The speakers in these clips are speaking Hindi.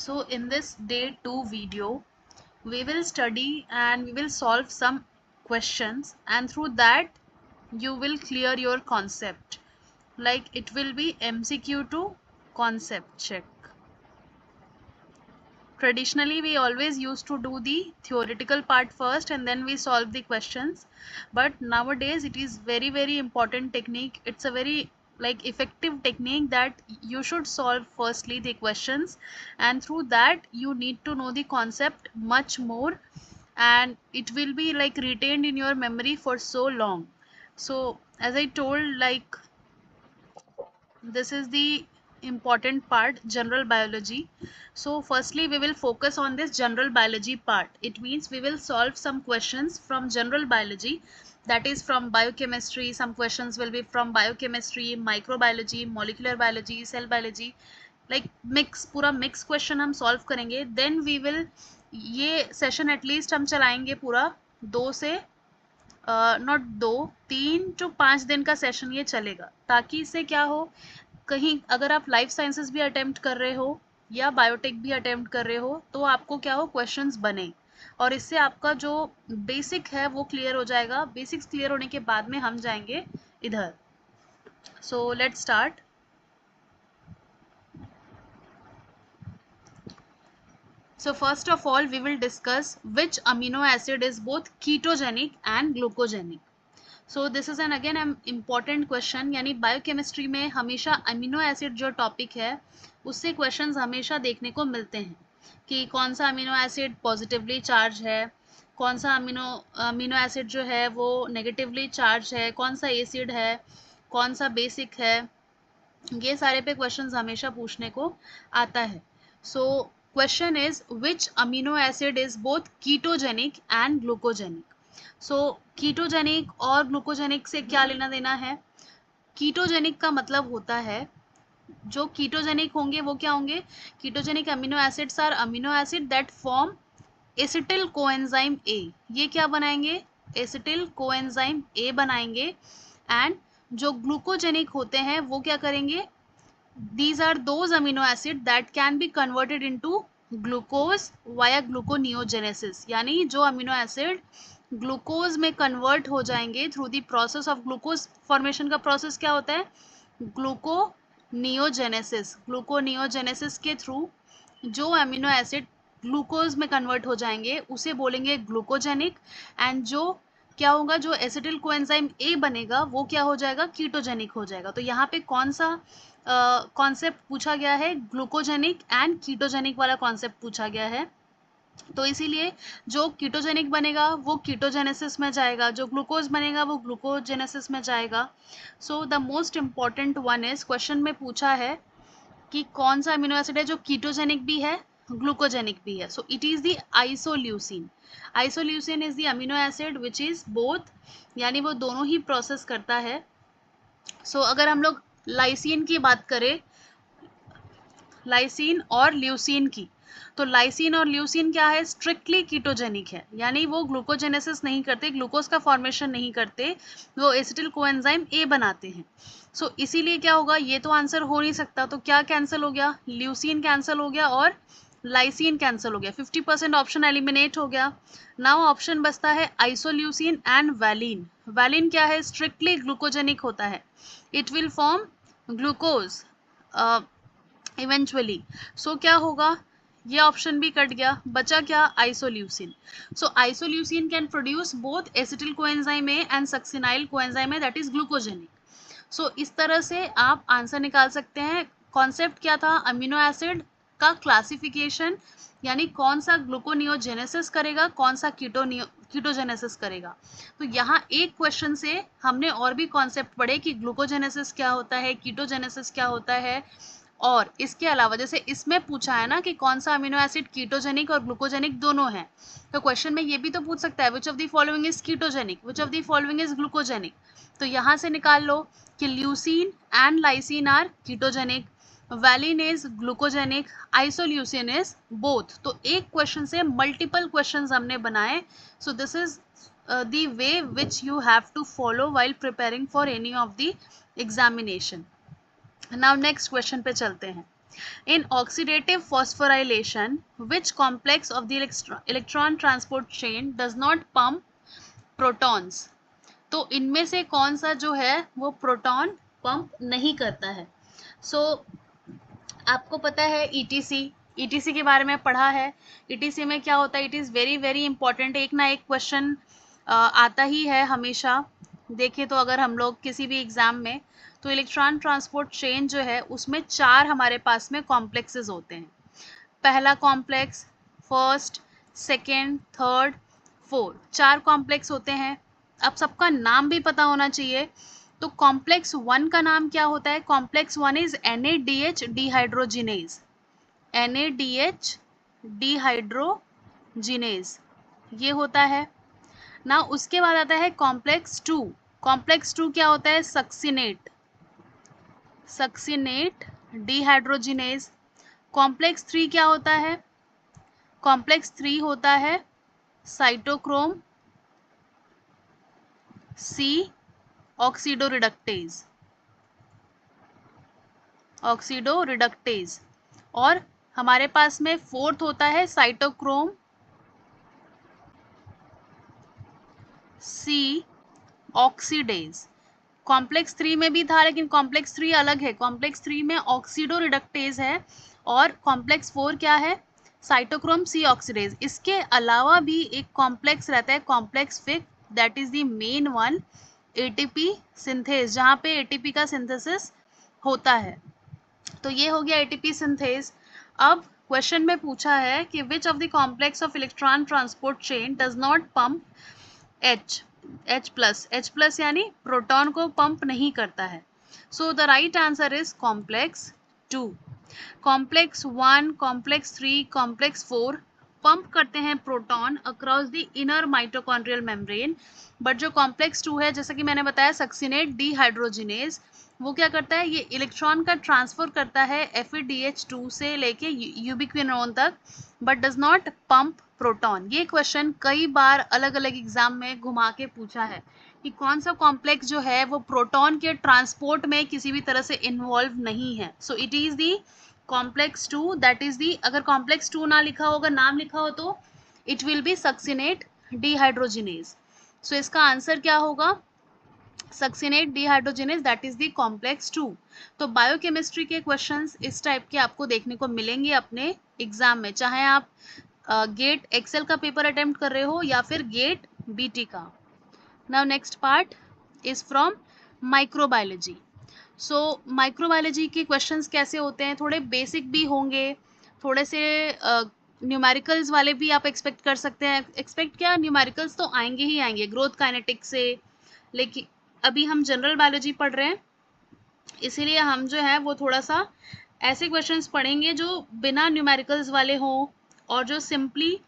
So in this day 2 video, we will study and we will solve some questions, and through that you will clear your concept. Like it will be MCQ to concept check. Traditionally, we always used to do the theoretical part first and then we solve the questions. But nowadays it is very important technique. It's a very effective technique that you should solve firstly the questions, and through that you need to know the concept much more, and it will be retained in your memory for so long. So as I told, this is the important part, general biology. So firstly we will focus on this general biology part. It means we will solve some questions from general biology, that is from biochemistry. Some questions will be from biochemistry, microbiology, molecular biology, cell biology, mix, पूरा मिक्स क्वेश्चन हम सॉल्व करेंगे. देन वी विल, ये सेशन एटलीस्ट हम चलाएंगे पूरा 2 से नॉट 2, 3 to 5 दिन का सेशन ये चलेगा, ताकि इससे क्या हो, कहीं अगर आप लाइफ साइंसेस भी अटेम्प्ट कर रहे हो या बायोटेक भी अटेम्प्ट कर रहे हो तो आपको क्या हो, क्वेश्चंस बने, और इससे आपका जो बेसिक है वो क्लियर हो जाएगा. बेसिक्स क्लियर होने के बाद में हम जाएंगे इधर. So let's start. So first of all we will discuss which amino acid is both ketogenic and glucogenic. So this is an again an important question. यानी बायोकेमिस्ट्री में हमेशा अमीनो एसिड जो टॉपिक है उससे क्वेश्चंस हमेशा देखने को मिलते हैं कि कौन सा अमीनो एसिड पॉजिटिवली चार्ज है, कौन सा अमीनो एसिड जो है वो नेगेटिवली चार्ज है, कौन सा एसिड है, कौन सा बेसिक है. ये सारे पे क्वेश्चंस हमेशा पूछने को आता है. So question is which amino acid is both ketogenic and glucogenic. So ketogenic और ग्लूकोजेनिक से क्या लेना देना है. कीटोजेनिक का मतलब होता है, जो कीटोजेनिक होंगे वो क्या होंगे, ketogenic amino acids are amino acid that form acetyl coenzyme A. ये क्या बनाएंगे, एसिटिल कोएंजाइम ए बनाएंगे. एंड जो ग्लूकोजेनिक होते हैं वो क्या करेंगे, these are those amino acid that can be converted into glucose via gluconeogenesis. यानी जो अमीनो एसिड ग्लूकोज में कन्वर्ट हो जाएंगे through the process of glucose formation. का प्रोसेस क्या होता है, ग्लूकोनियोजेनेसिस. ग्लूकोनियोजेनेसिस के थ्रू जो अमीनो एसिड ग्लूकोज में कन्वर्ट हो जाएंगे उसे बोलेंगे ग्लूकोजेनिक. एंड जो क्या होगा, जो एसिटिल कोएंजाइम ए बनेगा वो क्या हो जाएगा, कीटोजेनिक हो जाएगा. तो यहाँ पे कौन सा कॉन्सेप्ट पूछा गया है, ग्लूकोजेनिक एंड कीटोजेनिक वाला कॉन्सेप्ट पूछा गया है. तो इसीलिए जो कीटोजेनिक बनेगा वो कीटोजेनेसिस में जाएगा, जो ग्लूकोज बनेगा वो ग्लूकोजेनेसिस में जाएगा. So the most important one is, question में पूछा है कि कौन सा अमीनो एसिड है जो कीटोजेनिक भी है ग्लूकोजेनिक भी है. So it is the isoleucine. Isoleucine is the amino acid which is both, यानी वो दोनों ही प्रोसेस करता है. सो अगर हम लोग लाइसिन की बात करें, लाइसिन और ल्यूसिन की, तो लाइसिन और ल्यूसिन क्या है, स्ट्रिक्टली कीटोजेनिक है, यानी वो ग्लूकोजेनेसिस नहीं करते, ग्लूकोज का फॉर्मेशन नहीं करते, वो एसिटिल कोएंजाइम ए बनाते हैं. सो इसीलिए क्या होगा, ये तो आंसर हो नहीं सकता, तो क्या कैंसिल हो गया, ल्यूसिन कैंसिल हो गया और लाइसिन कैंसिल हो गया. 50% ऑप्शन एलिमिनेट हो गया. नाउ ऑप्शन बचता है आइसोल्यूसिन एंड वैलिन. वैलिन क्या है, स्ट्रिक्टली ग्लूकोजेनिक होता है, it will form glucose eventually. So क्या होगा, ये ऑप्शन भी कट गया, बचा क्या, isoleucine. So isoleucine can produce both acetyl coenzyme A and succinyl coenzyme A that is glucogenic. So इस तरह से आप आंसर निकाल सकते हैं. कॉन्सेप्ट क्या था, अमीनो एसिड का क्लासिफिकेशन, यानी कौन सा ग्लूकोनियोजेनेसिस करेगा, कौन सा कीटोजेनेसिस करेगा. तो यहाँ एक क्वेश्चन से हमने और भी कॉन्सेप्ट पढ़े कि ग्लूकोजेनेसिस क्या होता है, कीटोजेनेसिस क्या होता है. और इसके अलावा जैसे इसमें पूछा है ना कि कौन सा अमीनो एसिड कीटोजेनिक और ग्लूकोजेनिक दोनों है, तो क्वेश्चन में ये भी तो पूछ सकता है, which of the following is ketogenic, which of the following is glucogenic. तो यहाँ से निकाल लो कि leucine and lysine are ketogenic, valine is glucogenic, isoleucine is both. तो एक क्वेश्चन से मल्टीपल क्वेश्चंस हमने बनाए. So this is the way which you have to follow while preparing for any of the examination. Now next question पे चलते हैं. In oxidative phosphorylation, which complex of the electron transport chain does not pump protons? तो इनमें से कौन सा जो है वो प्रोटॉन पंप नहीं करता है? सो आपको पता है ईटीसी के बारे में पढ़ा है। ईटीसी में क्या होता है? It is very very important. एक ना एक क्वेश्चन आता ही है हमेशा। देखें तो अगर हम लोग किसी भी एग्जाम में, तो इलेक्ट्रॉन ट्रांसपोर्ट चेन जो है उसमें 4 हमारे पास में कॉम्प्लेक्सेस होते हैं। पहला complex, first, second, third, fourth, 4 complex होते हैं। अब सबका नाम भी पता होना चाहिए। तो कॉम्प्लेक्स 1 का नाम क्या होता है? Complex 1 is NADH dehydrogenase. NADH dehydrogenase ये होता है ना। उसके बाद आता है कॉम्प्लेक्स 2। कॉम्प्लेक्स 2 क्या होता है? Succinate dehydrogenase. कॉम्प्लेक्स 3 क्या होता है? कॉम्प्लेक्स 3 होता है साइटोक्रोम C ऑक्सीडोरिडक्टेज। ऑक्सीडोरिडक्टेज। और हमारे पास में फोर्थ होता है साइटोक्रोम C ऑक्सीडेज। कॉम्प्लेक्स 3 में भी था, लेकिन कॉम्प्लेक्स 3 अलग है। कॉम्प्लेक्स 3 में ऑक्सीडोरिडक्टेज है और कॉम्प्लेक्स 4 क्या है? Cytochrome C oxidase. इसके अलावा भी एक कॉम्प्लेक्स रहता है, complex 5, that is the main one, ATP synthase, जहाँ पे ATP का सिंथेसिस होता है। तो ये हो गया ATP सिंथेज। अब क्वेश्चन में पूछा है कि विच of the complex of electron transport chain does not pump H plus यानी प्रोटॉन को पंप नहीं करता है। So the right answer is complex 2। Complex 1, complex 3, complex 4 pump करते हैं proton across the inner mitochondrial membrane. But जो कॉम्प्लेक्स 2 है, जैसा कि मैंने बताया, सक्सिनेट डिहाइड्रोजिनेज, वो क्या करता है? ये इलेक्ट्रॉन का ट्रांसफर करता है FeDH2 से लेके यूबिक्विनोन तक, but does not pump proton. ये क्वेश्चन कई बार अलग अलग एग्जाम में घुमा के पूछा है कि कौन सा कॉम्प्लेक्स जो है वो प्रोटॉन के ट्रांसपोर्ट में किसी भी तरह से इन्वॉल्व नहीं है। So it is the complex 2, that is the, अगर कॉम्प्लेक्स 2 ना लिखा हो, अगर नाम लिखा हो, तो it will be succinate dehydrogenase. So इसका आंसर क्या होगा? Succinate dehydrogenase, that is the complex 2। तो बायोकेमिस्ट्री के क्वेश्चंस इस टाइप के आपको देखने को मिलेंगे अपने एग्जाम में, चाहे आप गेट एक्सेल का पेपर अटेम्प्ट कर रहे हो या फिर गेट BT का। Now next part is from microbiology. So microbiology के क्वेश्चंस कैसे होते हैं? थोड़े बेसिक भी होंगे, थोड़े से न्यूमेरिकल्स वाले भी आप एक्सपेक्ट कर सकते हैं। एक्सपेक्ट क्या, न्यूमेरिकल्स तो आएंगे ही आएंगे ग्रोथ काइनेटिक्स से, लेकिन अभी हम जनरल बायोलॉजी पढ़ रहे हैं, इसीलिए हम जो है वो थोड़ा सा ऐसे क्वेश्चंस पढ़ेंगे जो बिना न्यूमेरिकल्स वाले हो और जो सिंपली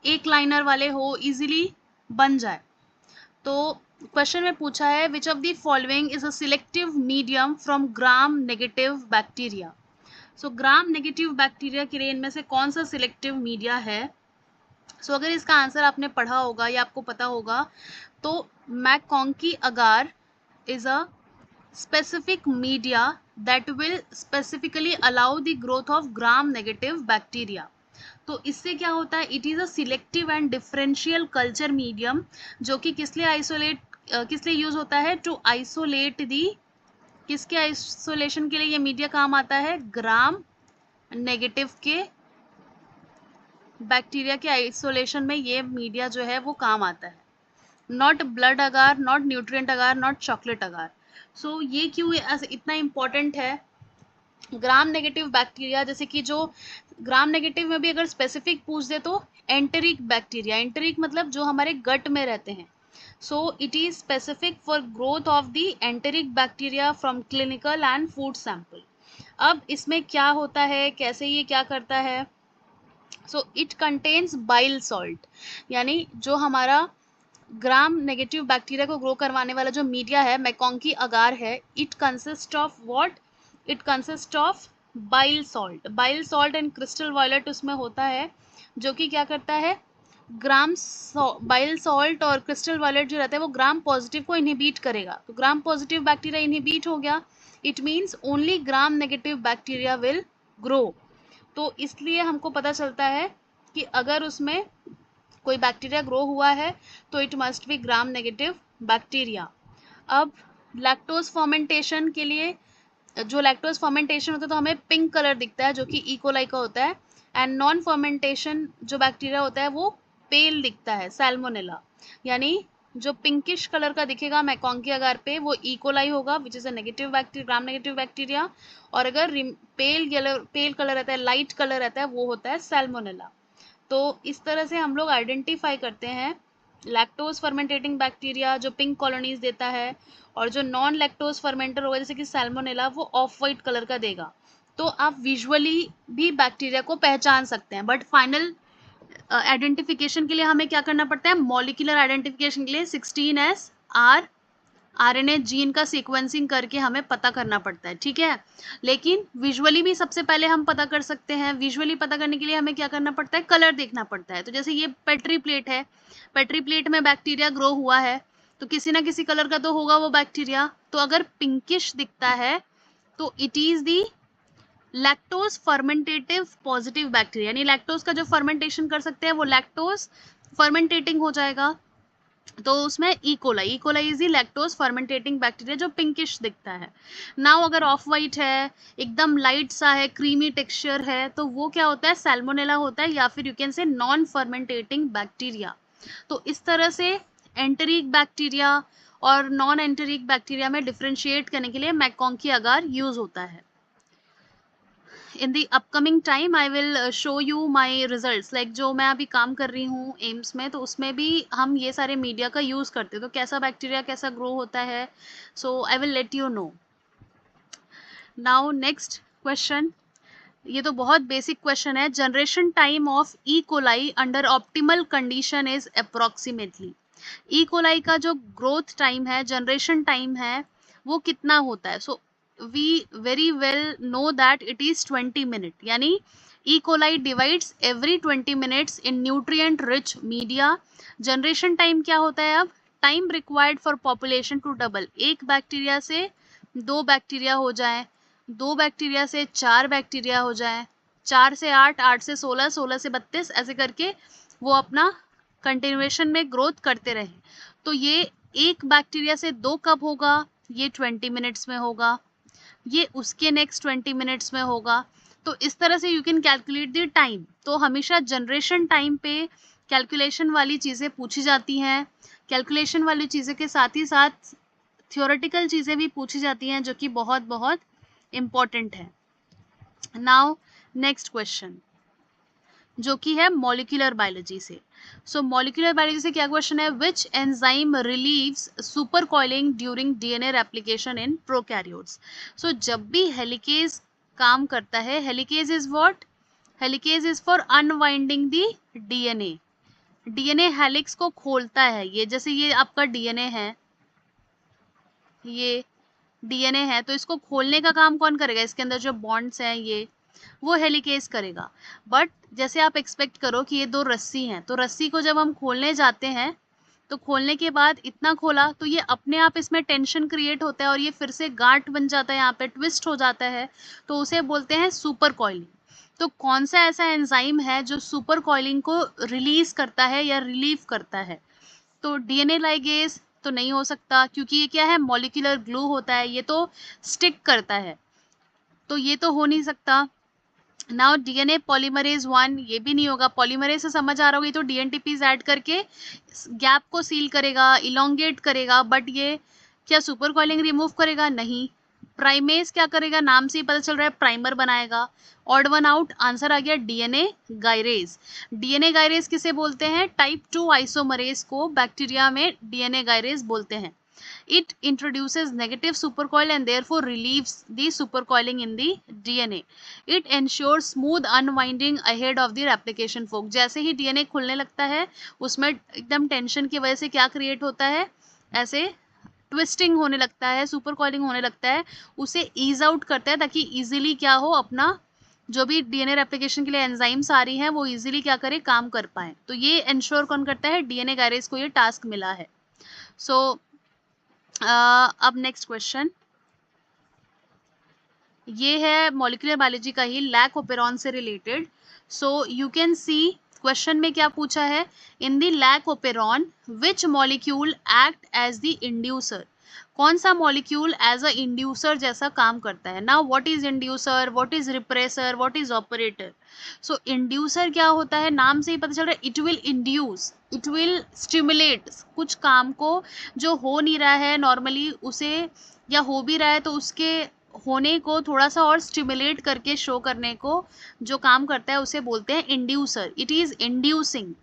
एक लाइनर वाले हो, इजीली बन जाए। तो क्वेश्चन में पूछा है which of the following is a selective medium from gram negative bacteria. So gram negative bacteria के लिए इनमें से कौन सा सिलेक्टिव मीडिया है? सो अगर इसका आंसर आपने पढ़ा होगा या आपको पता होगा, तो मैकॉन्की अगार is a specific media that will specifically allow the growth of gram negative bacteria। तो इससे क्या होता है? It is a selective and differential culture medium, जो कि किस लिए यूज होता है? टू आइसोलेट दी, किसके आइसोलेशन के लिए ये मीडिया काम आता है? ग्राम नेगेटिव के बैक्टीरिया के आइसोलेशन में ये मीडिया जो है वो काम आता है। Not blood agar, not nutrient agar, not chocolate agar. So ये क्यों इतना इम्पोर्टेंट है? ग्राम नेगेटिव बैक्टीरिया, जैसे कि जो ग्राम नेगेटिव में भी अगर स्पेसिफिक पूछ दे तो एंटेरिक बैक्टीरिया, एंटेरिक मतलब जो हमारे गट में रहते हैं। सो it is specific for growth of the enteric bacteria from clinical and food sample. अब इसमें क्या होता है, कैसे ये क्या करता है? So it contains bile salt, यानी जो हमारा ग्राम नेगेटिव बैक्टीरिया को ग्रो करवाने वाला जो मीडिया है, मैकॉन्की अगार है, it consist of what? It consist of bile salt. Bile salt and crystal violet उसमें होता है, जो कि क्या करता है? बाइल सॉल्ट और क्रिस्टल वायलेट जो रहता है वो ग्राम पॉजिटिव को इनहिबिट करेगा। तो ग्राम पॉजिटिव बैक्टीरिया इनहिबिट हो गया, it means only gram negative bacteria will grow. तो इसलिए हमको पता चलता है कि अगर उसमें कोई बैक्टीरिया ग्रो हुआ है तो it must be gram negative bacteria. अब लैक्टोज फर्मेंटेशन के लिए, जो लैक्टोज फर्मेंटेशन होता है तो हमें पिंक कलर दिखता है जो कि इकोलाई का होता है, एंड नॉन फर्मेंटेशन जो बैक्टीरिया होता है वो पेल दिखता है, सैल्मोनेला। यानी जो पिंकिश कलर का दिखेगा मैकॉन्की अगार पे वो इकोलाई होगा विच is a negative bacteria, gram negative bacteria. और अगर पेल कलर रहता है, लाइट कलर रहता है, वो होता है सैल्मोनेला। तो इस तरह से हम लोग आइडेंटिफाई करते हैं लैक्टोज फर्मेंटेटिंग बैक्टीरिया जो पिंक कॉलोनीज देता है, और जो नॉन लैक्टोज फर्मेंटर होगा जैसे कि सैल्मोनेला वो ऑफ वाइट कलर का देगा। तो आप विजुअली भी बैक्टीरिया को पहचान सकते हैं, बट फाइनल आइडेंटिफिकेशन के लिए हमें क्या करना पड़ता है, मॉलिक्यूलर आइडेंटिफिकेशन के लिए 16S आरएनए जीन का सीक्वेंसिंग करके हमें पता करना पड़ता है, ठीक है। लेकिन विजुअली भी सबसे पहले हम पता कर सकते हैं। विजुअली पता करने के लिए हमें क्या करना पड़ता है, कलर देखना पड़ता है। तो जैसे ये पेट्री प्लेट है, पेट्री प्लेट में बैक्टीरिया ग्रो हुआ है तो किसी ना किसी कलर का तो होगा वो बैक्टीरिया। तो अगर पिंकिश दिखता है तो it is the lactose fermentative positive bacteria, यानी लैक्टोज का जो फर्मेंटेशन कर सकते हैं वो लैक्टोज फर्मेंटेटिंग हो जाएगा। तो उसमें E coli is the lactose fermenting bacteria जो पिंकिश दिखता है। नाउ अगर ऑफ वाइट है, एकदम लाइट सा है, क्रीमी टेक्सचर है, तो वो क्या होता है, सैल्मोनेला होता है, या फिर you can say non fermenting bacteria. तो इस तरह से एंटेरिक बैक्टीरिया और नॉन एंटेरिक बैक्टीरिया में डिफ्रेंशिएट करने के लिए मैकॉन्की अगार यूज होता है। In the upcoming time I will show you my results, like जो मैं अभी काम कर रही हूँ एम्स में, तो उसमें भी हम ये सारे मीडिया का यूज़ करते हैं। तो कैसा बैक्टीरिया कैसा ग्रो होता है, so I will let you know. Now next question, ये तो बहुत बेसिक क्वेश्चन है। Generation time of E coli under optimal condition is approximately. E coli का जो ग्रोथ टाइम है, जनरेशन टाइम है, वो कितना होता है। So we very well know that it is 20 minute, यानी E coli divides every 20 minutes in nutrient rich media. Generation time क्या होता है, अब time required for population to double, एक बैक्टीरिया से 2 बैक्टीरिया हो जाए, 2 बैक्टीरिया से 4 बैक्टीरिया हो जाए, 4 से 8, 8 से 16, 16 से 32, ऐसे करके वो अपना कंटिन्यूएशन में ग्रोथ करते रहे। तो ये एक बैक्टीरिया से 2 कब होगा, ये 20 मिनट्स में होगा, ये उसके नेक्स्ट 20 मिनट्स में होगा। तो इस तरह से you can calculate the time. तो हमेशा जनरेशन टाइम पे कैलकुलेशन वाली चीज़ें पूछी जाती हैं। कैलकुलेशन वाली चीज़ें के साथ ही साथ थियोरेटिकल चीज़ें भी पूछी जाती हैं जो कि बहुत बहुत इम्पॉर्टेंट है। नाउ नेक्स्ट क्वेश्चन जो कि है मॉलिक्यूलर बायोलॉजी से। सो मॉलिक्यूलर बायोलॉजी से क्या क्वेश्चन है, which enzyme relieves super coiling during DNA replication in prokaryotes. So जब भी हेलिकेज काम करता है, helicase is what, helicase is for unwinding the DNA. DNA helix को खोलता है, ये जैसे ये आपका डीएनए है, ये डीएनए है, तो इसको खोलने का काम कौन करेगा, इसके अंदर जो बॉन्ड्स हैं ये वो हेलिकेज करेगा। बट जैसे आप एक्सपेक्ट करो कि ये 2 रस्सी हैं, तो रस्सी को जब हम खोलने जाते हैं तो खोलने के बाद इतना खोला तो ये अपने आप इसमें टेंशन क्रिएट होता है और ये फिर से गांठ बन जाता है, यहाँ पे ट्विस्ट हो जाता है, तो उसे बोलते हैं सुपर कॉइलिंग। तो कौन सा ऐसा एंजाइम है जो सुपर कॉइलिंग को रिलीज करता है या रिलीव करता है, तो डीएनए लाइगेज तो नहीं हो सकता, क्योंकि ये क्या है, मॉलिक्यूलर ग्लू होता है, ये तो स्टिक करता है, तो ये तो हो नहीं सकता। नाउ डीएनए पॉलीमरेज 1, ये भी नहीं होगा। पॉलीमरेज से समझ आ रहा होगा, ये तो डीएनटीपीज ऐड करके गैप को सील करेगा, इलोंगेट करेगा, बट ये क्या सुपर कॉइलिंग रिमूव करेगा, नहीं। प्राइमेज क्या करेगा, नाम से ही पता चल रहा है प्राइमर बनाएगा। ऑड वन आउट, आंसर आ गया डीएनए गायरेज। डीएनए गायरेज किसे बोलते हैं, टाइप 2 आइसोमरेज को बैक्टीरिया में डीएनए गायरेज बोलते हैं। It introduces negative supercoil and therefore relieves the supercoiling in the DNA. It ensures smooth unwinding ahead of the replication fork. जैसे ही DNA खुलने लगता है उसमें एकदम टेंशन की वजह से क्या क्रिएट होता है, ऐसे ट्विस्टिंग होने लगता है, सुपर कॉइलिंग होने लगता है, उसे ईज आउट करता है ताकि इजीली क्या हो, अपना जो भी डीएनए रेप्लिकेशन के लिए एंजाइम्स आ रही हैं वो इजीली क्या करे, काम कर पाए। तो ये इंश्योर कौन करता है, डीएनए गायरेज को ये टास्क मिला है। सो अब नेक्स्ट क्वेश्चन, ये है मॉलिक्यूलर बायोलॉजी का ही लैक ओपेरॉन से related. So you can see question में क्या पूछा है, in the lac operon which molecule act as the inducer. कौन सा मॉलिक्यूल एज अ इंड्यूसर जैसा काम करता है. Now what is inducer, what is repressor, what is operator. So inducer क्या होता है, नाम से ही पता चल रहा है, it will induce, it will stimulate कुछ काम को जो हो नहीं रहा है नॉर्मली उसे, या हो भी रहा है तो उसके होने को थोड़ा सा और स्टिमुलेट करके शो करने को जो काम करता है उसे बोलते हैं इंड्यूसर. It is inducing.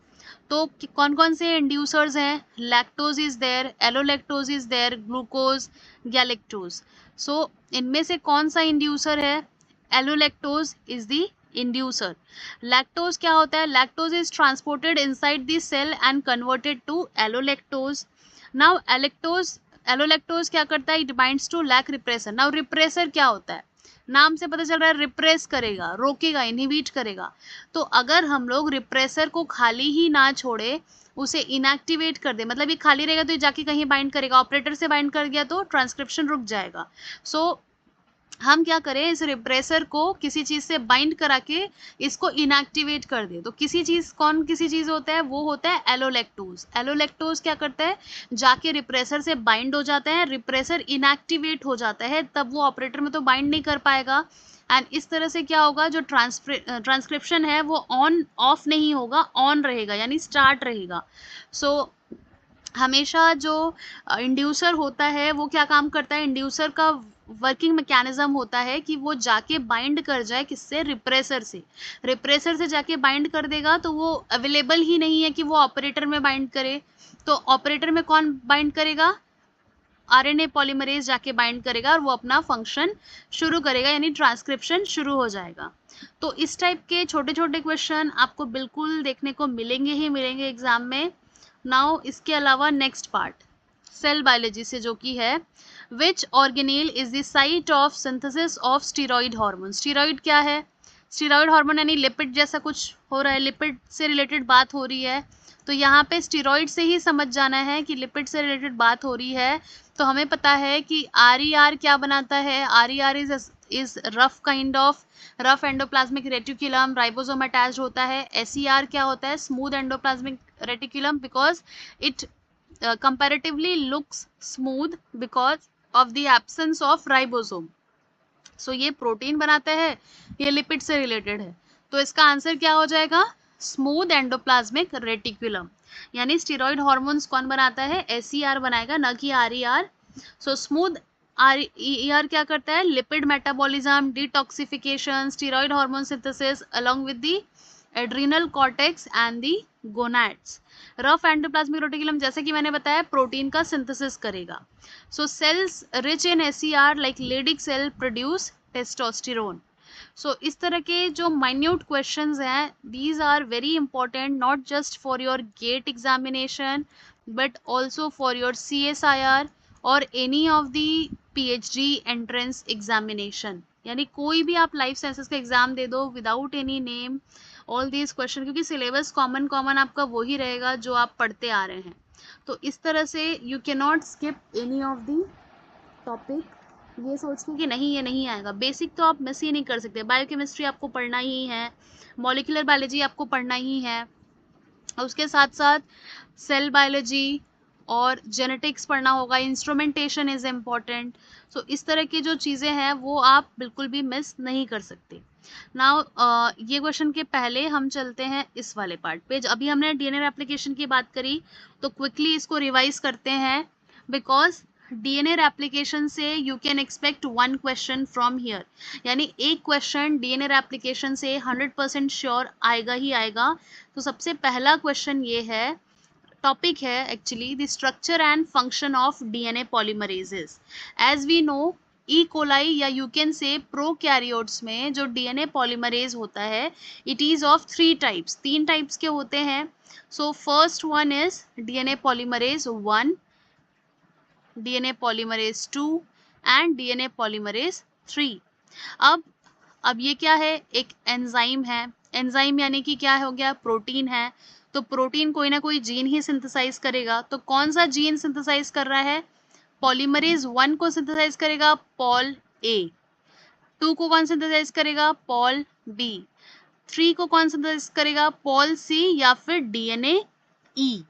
तो कौन कौन से इंड्यूसर्स हैं, lactose is there, allolactose is there, glucose, galactose. So इनमें से कौन सा इंड्यूसर है, allolactose is the inducer. Lactose क्या होता है, lactose is transported inside the cell and converted to allolactose. Now allolactose क्या करता है, it binds to lac repressor. Now repressor क्या होता है, नाम से पता चल रहा है रिप्रेस करेगा, रोकेगा, इनहिबिट करेगा. तो अगर हम लोग रिप्रेसर को खाली ही ना छोड़े, उसे इनएक्टिवेट कर दे, मतलब ये खाली रहेगा तो ये जाके कहीं बाइंड करेगा, ऑपरेटर से बाइंड कर गया तो ट्रांसक्रिप्शन रुक जाएगा. सो हम क्या करें, इस रिप्रेसर को किसी चीज से बाइंड करा के इसको इनएक्टिवेट कर दे. तो किसी चीज होता है, वो होता है एलोलैक्टोज. एलोलैक्टोज क्या करता है, जाके रिप्रेसर से बाइंड हो जाता है, रिप्रेसर इनएक्टिवेट हो जाता है, तब वो ऑपरेटर में तो बाइंड नहीं कर पाएगा. एंड इस तरह से क्या होगा, जो ट्रांसक्रिप्शन है वो ऑन ऑफ नहीं होगा, ऑन रहेगा, यानी स्टार्ट रहेगा. सो हमेशा जो इंड्यूसर होता है वो क्या काम करता है, इंड्यूसर का वर्किंग मैकेनिज्म होता है कि वो जाके बाइंड कर जाए किससे, रिप्रेसर से. रिप्रेसर से जाके बाइंड कर देगा तो वो अवेलेबल ही नहीं है कि वो ऑपरेटर में बाइंड करे. तो ऑपरेटर में कौन बाइंड करेगा, आरएनए पॉलीमरेज जाके बाइंड करेगा और वो अपना फंक्शन शुरू करेगा, यानी ट्रांसक्रिप्शन शुरू हो जाएगा. तो इस टाइप के छोटे छोटे क्वेश्चन आपको बिल्कुल देखने को मिलेंगे ही मिलेंगे एग्जाम में. नाउ इसके अलावा नेक्स्ट पार्ट सेल बायोलॉजी से जो कि है, विच organelle is the site of synthesis of steroid hormone. Steroid क्या है, स्टीरॉइड हार्मोन यानी लिपिड जैसा कुछ हो रहा है, लिपिड से रिलेटेड बात हो रही है. तो यहाँ पे स्टीरॉइड से ही समझ जाना है कि लिपिड से रिलेटेड बात हो रही है. तो हमें पता है कि आर क्या बनाता है, R is rough kind of rough endoplasmic reticulum, ribosome attached होता है. एसईआर क्या होता है, smooth endoplasmic reticulum, because it comparatively looks smooth because of the absence of ribosome. So ये प्रोटीन बनाता है, ये लिपिड से रिलेटेड है. तो इसका आंसर क्या हो जाएगा, स्मूथ एंडोप्लाज्मिक रेटिकुलम. यानी स्टीरॉइड हार्मोन्स कौन बनाता है, एसईआर बनाएगा, न कि आरईआर. सो स्मूथ आरईआर क्या करता है, lipid metabolism, detoxification, steroid hormone synthesis along with the adrenal cortex and the gonads. Rough endoplasmic reticulum जैसे कि मैंने बताया प्रोटीन का सिंथेसिस करेगा. So cells rich in SER like Leydig cell produce testosterone. So इस तरह के जो minute questions हैं, these are very important not just for your GATE examination but also for your CSIR or any of the PhD entrance examination. यानी कोई भी आप लाइफ साइंसेस का एग्जाम दे दो without any name all these question, क्योंकि सिलेबस कॉमन आपका वही रहेगा जो आप पढ़ते आ रहे हैं. तो इस तरह से you can not skip any of the topic ये सोच के कि नहीं ये नहीं आएगा. बेसिक तो आप मिस ही नहीं कर सकते. बायोकेमिस्ट्री आपको पढ़ना ही है, मॉलिक्यूलर बायोलॉजी आपको पढ़ना ही है, उसके साथ साथ सेल बायोलॉजी और जेनेटिक्स पढ़ना होगा, इंस्ट्रूमेंटेशन इज़ इम्पॉर्टेंट. सो इस तरह की जो चीज़ें हैं वो आप बिल्कुल भी मिस नहीं कर सकते. नाउ ये क्वेश्चन के पहले हम चलते हैं इस वाले पार्ट पे. अभी हमने डीएनए एप्लीकेशन की बात करी तो क्विकली इसको रिवाइज करते हैं, बिकॉज डीएनए एप्लीकेशन से you can expect one question from here. यानी एक क्वेश्चन डीएनए एप्लीकेशन से 100% श्योर आएगा ही आएगा. तो सबसे पहला क्वेश्चन ये है, टॉपिक है actually the structure and function of DNA polymerases. As we know E coli या यू कैन से प्रोकैरियोट्स में जो डीएनए पॉलीमरेज होता है it is of 3 types, 3 types के होते हैं. So first one is DNA polymerase 1, DNA polymerase 2 and DNA polymerase 3. अब ये क्या है, एक एंजाइम है. एंजाइम यानी कि क्या हो गया, प्रोटीन है. तो प्रोटीन कोई ना कोई जीन ही सिंथेसाइज करेगा. तो कौन सा जीन सिंथेसाइज कर रहा है, पॉलीमरेज 1 को सिंथेसाइज करेगा पॉल ए. 2 को कौन सिंथेसाइज करेगा? Paul B. 3 को कौन सिंथेसाइज करेगा? पॉल सी या फिर डीएनए ई।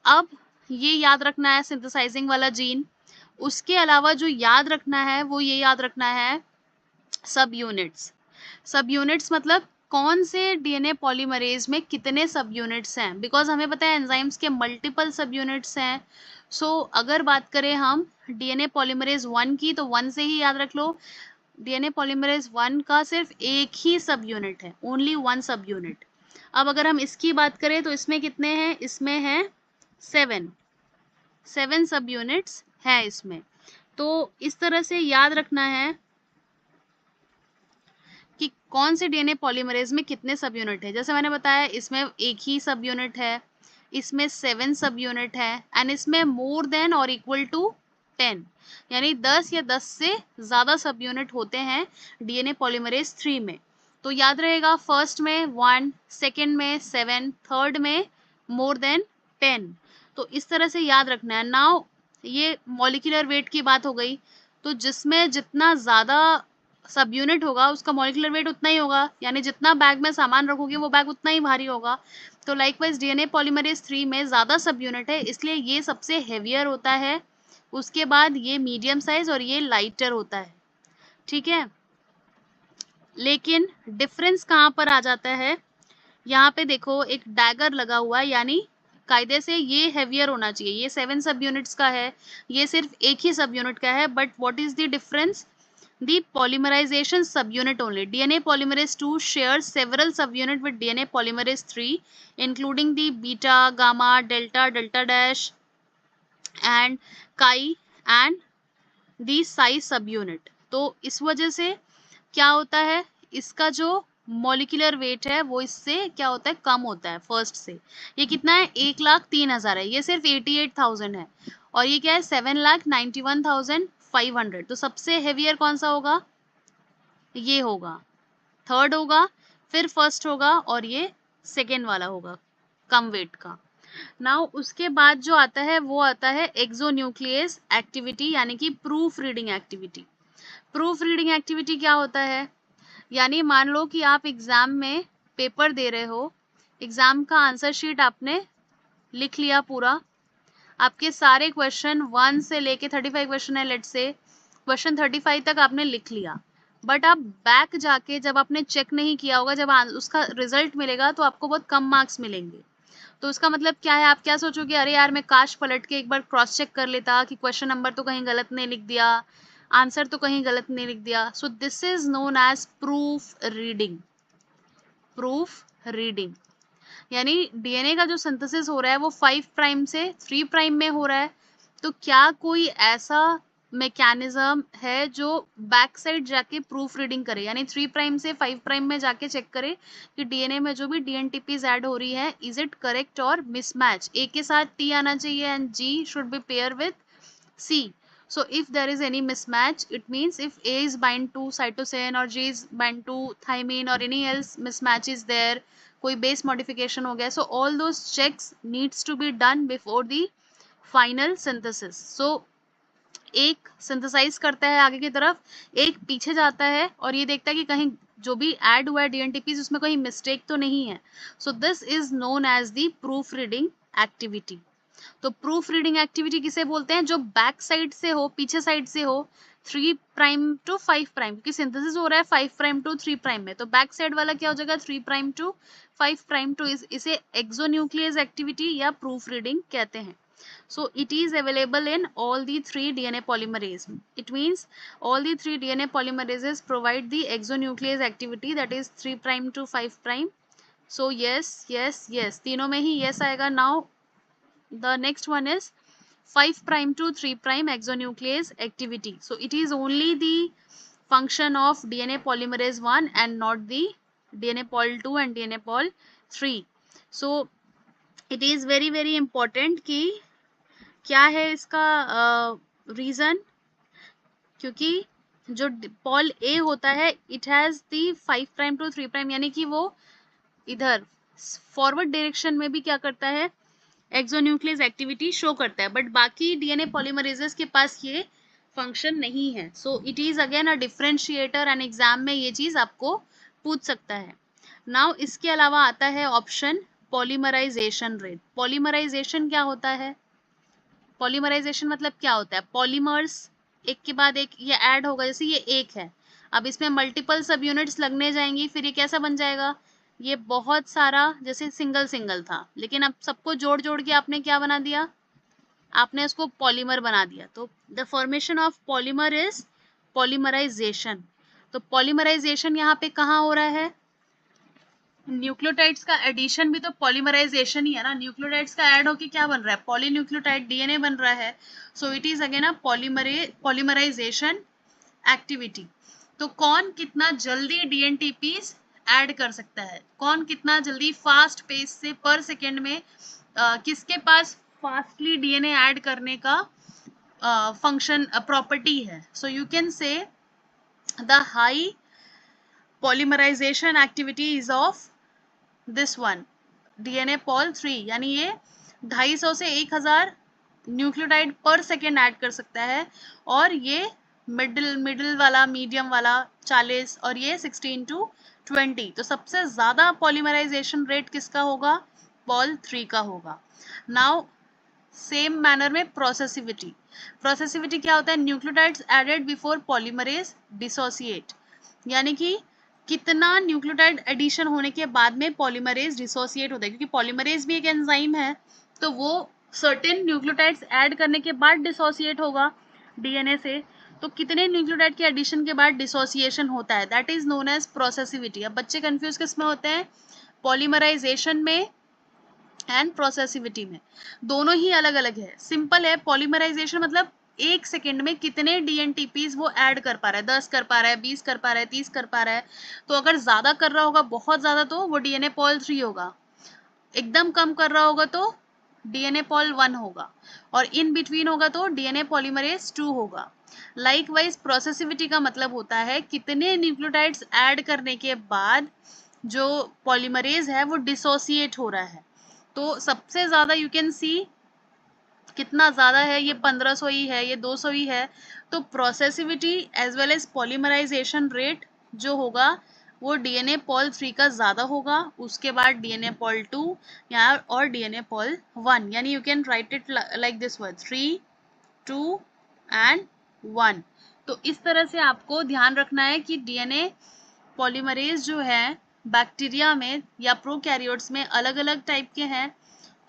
अब ये याद रखना है सिंथेसाइजिंग वाला जीन। उसके अलावा जो याद रखना है वो ये याद रखना है सब यूनिट्स। सब यूनिट्स मतलब कौन से डीएनए पॉलीमरेज में कितने सब यूनिट्स हैं, बिकॉज हमें पता है एंजाइम्स के मल्टीपल सब यूनिट्स हैं। सो अगर बात करें हम डीएनए पॉलीमरेज 1 की, तो 1 से ही याद रख लो डीएनए पॉलीमरेज 1 का सिर्फ एक ही सब यूनिट है, ओनली 1 सब यूनिट। अब अगर हम इसकी बात करें तो इसमें कितने हैं? इसमें है 7 सब यूनिट्स है इसमें। तो इस तरह से याद रखना है कि कौन से डीएनए पॉलीमरेज में कितने सब यूनिट है। जैसे मैंने बताया इसमें एक ही सब यूनिट है, इसमें 7 सब यूनिट है, एंड इसमें मोर देन और इक्वल टू 10, यानी 10 या 10 से ज़्यादा सब यूनिट होते हैं डीएनए पॉलीमरेज 3 में। तो याद रहेगा फर्स्ट में 1, सेकेंड में 7, थर्ड में मोर देन 10। तो इस तरह से याद रखना है। नाउ ये मॉलिक्यूलर वेट की बात हो गई, तो जिसमें जितना ज़्यादा सब यूनिट होगा उसका मॉलिक्यूलर वेट उतना ही होगा, यानी जितना बैग में सामान रखोगे वो बैग उतना ही भारी होगा। तो लाइकवाइज डीएनए पॉलीमरेज 3 में ज़्यादा सब यूनिट है, इसलिए ये सबसे हेवियर होता है। उसके बाद ये मीडियम साइज और ये लाइटर होता है, ठीक है। लेकिन डिफरेंस कहाँ पर आ जाता है? यहाँ पे देखो एक डैगर लगा हुआ है, यानी कायदे से ये हेवियर होना चाहिए। ये 7 सब यूनिट्स का है, ये सिर्फ एक ही सब यूनिट का है, but what is the difference? The polymerization subunit only. DNA polymerase 2 shares several subunit with DNA polymerase 3, including the beta, gamma, delta, delta dash, and chi and the psi subunit. तो इस वजह से क्या होता है, इसका जो मॉलिक्यूलर वेट है वो इससे क्या होता है? कम होता है फर्स्ट से। ये कितना है? 1,03,000 है, ये सिर्फ 88,000 है। और ये क्या है? 7,91,500। तो सबसे हेवियर कौन सा होगा? ये होगा, थर्ड होगा, फिर फर्स्ट होगा और ये सेकेंड वाला होगा कम वेट का। नाउ उसके बाद जो आता है वो आता है एक्सोन्यूक्लियस एक्टिविटी, यानी कि proof reading activity. Proof reading activity क्या होता है? यानी मान लो कि आप एग्जाम में पेपर दे रहे हो, एग्जाम का आंसर शीट आपने लिख लिया पूरा, आपके सारे क्वेश्चन 1 से लेके 35 क्वेश्चन है, लेट से क्वेश्चन 35 तक आपने लिख लिया, बट आप बैक जाके जब आपने चेक नहीं किया होगा, जब उसका रिजल्ट मिलेगा तो आपको बहुत कम मार्क्स मिलेंगे। तो उसका मतलब क्या है? आप क्या सोचोगे? अरे यार मैं काश पलट के एक बार क्रॉस चेक कर लेता कि क्वेश्चन नंबर तो कहीं गलत नहीं लिख दिया, आंसर तो कहीं गलत नहीं लिख दिया। So this is known as proof reading. Proof reading यानी डीएनए का जो सिंथेसिस हो रहा है वो 5 प्राइम से 3 प्राइम में हो रहा है। तो क्या कोई ऐसा मैकेनिज्म है जो बैक साइड जाके प्रूफ रीडिंग करे, यानी 3 प्राइम से 5 प्राइम में जाके चेक करे कि डीएनए में जो भी डीएनटीपीज ऐड हो रही है इज इट करेक्ट और मिसमैच? ए के साथ टी आना चाहिए and G should be pair with C. So if there is any mismatch, it means if A is bind to cytosine or G is bind to thymine or any else mismatch is there, कोई base modification हो गया, so all those checks needs to be done before the final synthesis. So एक synthesize करता है आगे की तरफ, एक पीछे जाता है और ये देखता है कि कहीं जो भी ऐड हुआ है DNTPs उसमें कोई मिस्टेक तो नहीं है। So this is known as the proofreading activity. तो प्रूफ रीडिंग एक्टिविटी किसे बोलते हैं? जो बैक साइड से हो, पीछे साइड से हो, 3 प्राइम टू 5 प्राइम, क्योंकि सिंथेसिस हो रहा है 5 प्राइम टू 3 प्राइम में, तो बैक साइड वाला क्या हो जाएगा? 3 प्राइम टू 5 प्राइम टू। इसे एक्सोन्यूक्लियस एक्टिविटी या प्रूफ रीडिंग कहते हैं। So it is available in all the 3 DNA polymerase. It means all the 3 DNA polymerases provide the exonuclease activity, that is 3 prime to 5 prime. So yes, yes, yes, तीनों में ही yes आएगा। Now the next one is 5 prime to 3 prime exonuclease activity. So it is only the function of DNA polymerase 1 and not the DNA pol 2 and DNA pol 3. So it is very very important कि क्या है इसका रीजन, क्योंकि जो पॉल ए होता है it has the 5 prime to 3 prime, यानी कि वो इधर फॉरवर्ड डायरेक्शन में भी क्या करता है? एक्सोन्यूक्लियस एक्टिविटी शो करता है, बट बाकी डीएनए पॉलीमरेजेस के पास ये फंक्शन नहीं है. So it is again a differentiator and exam में ये चीज आपको पूछ सकता है. नाउ इसके अलावा आता है ऑप्शन पॉलीमराइजेशन रेट. पॉलीमराइजेशन क्या होता है? पॉलीमराइजेशन मतलब क्या होता है? पॉलीमर्स एक के बाद एक ये ऐड होगा, जैसे ये एक है, अब इसमें मल्टीपल सब यूनिट्स लगने जाएंगी, फिर ये कैसा बन जाएगा? ये बहुत सारा, जैसे सिंगल सिंगल था, लेकिन अब सबको जोड़ जोड़ के आपने क्या बना दिया? आपने इसको पॉलीमर बना दिया. तो the formation of polymer is polymerisation. तो पॉलीमराइजेशन यहाँ पे कहाँ हो रहा है? न्यूक्लियोटाइड्स का एडिशन भी तो पॉलीमराइजेशन ही है ना. न्यूक्लियोटाइड्स का ऐड होके क्या बन रहा है? पॉलीन्यूक्लियोटाइड डीएनए बन रहा है. So it is again a polymerisation activity. तो कौन कितना जल्दी डीएनटीपीस ऐड कर सकता है? कौन कितना जल्दी फास्ट पेस से पर सेकेंड में किसके पास फास्टली डीएनए ऐड करने का फंक्शन प्रॉपर्टी है? So you can say the high polymerisation activity is of this one, DNA pol 3. यानी ये 250 से 1000 न्यूक्लियोटाइड पर सेकेंड ऐड कर सकता है, और ये मिडिल वाला, मीडियम वाला 40, और ये 16 to 20. तो सबसे ज्यादा पॉलीमराइजेशन रेट किसका होगा? पॉल 3 का होगा. नाउ सेम मैनर में प्रोसेसिविटी. प्रोसेसिविटी क्या होता है? Nucleotides added before polymerase dissociate. यानी कि कितना न्यूक्लियोटाइड एडिशन होने के बाद में पॉलीमरेज डिसोसिएट होता है, क्योंकि पॉलीमरेज भी एक एंजाइम है, तो वो सर्टेन न्यूक्लियोटाइड्स ऐड करने के बाद डिसोसिएट होगा डीएनए से. तो कितने न्यूक्लियोटाइड के एडिशन के बाद डिसोसिएशन होता है, दैट इज नोन एज प्रोसेसिविटी. अब बच्चे कंफ्यूज किस में होते हैं? पॉलीमराइजेशन में एंड प्रोसेसिविटी में. दोनों ही अलग अलग है. सिंपल है. पॉलीमराइजेशन मतलब एक सेकेंड में कितने डीएनटीपीज वो ऐड कर पा रहा है, 10 कर पा रहा है, 20 कर पा रहा है, 30 कर पा रहा है. तो अगर ज्यादा कर रहा होगा, बहुत ज्यादा, तो वो डीएनए पॉल 3 होगा. एकदम कम कर रहा होगा तो डीएनए पॉल 1 होगा, और इन बिटवीन होगा तो डीएनए पॉलीमरेज 2 होगा. लाइकवाइज प्रोसेसिविटी का मतलब होता है कितने न्यूक्लियोटाइड्स ऐड करने के बाद जो पॉलीमरेज है वो डिसोसिएट हो रहा है. तो सबसे ज्यादा यू कैन सी कितना ज्यादा है, ये 1500 ही है, ये 200 ही है. तो processivity as well as polymerization rate जो होगा वो डीएनए पॉल 3 का ज्यादा होगा, उसके बाद डीएनए पॉल 2 या और डीएनए पॉल 1. यानी you can write it like this word 3, 2 and 1. तो इस तरह से आपको ध्यान रखना है कि डीएनए पॉलीमरेज जो है बैक्टीरिया में या प्रोकैरियोट्स में अलग अलग टाइप के हैं.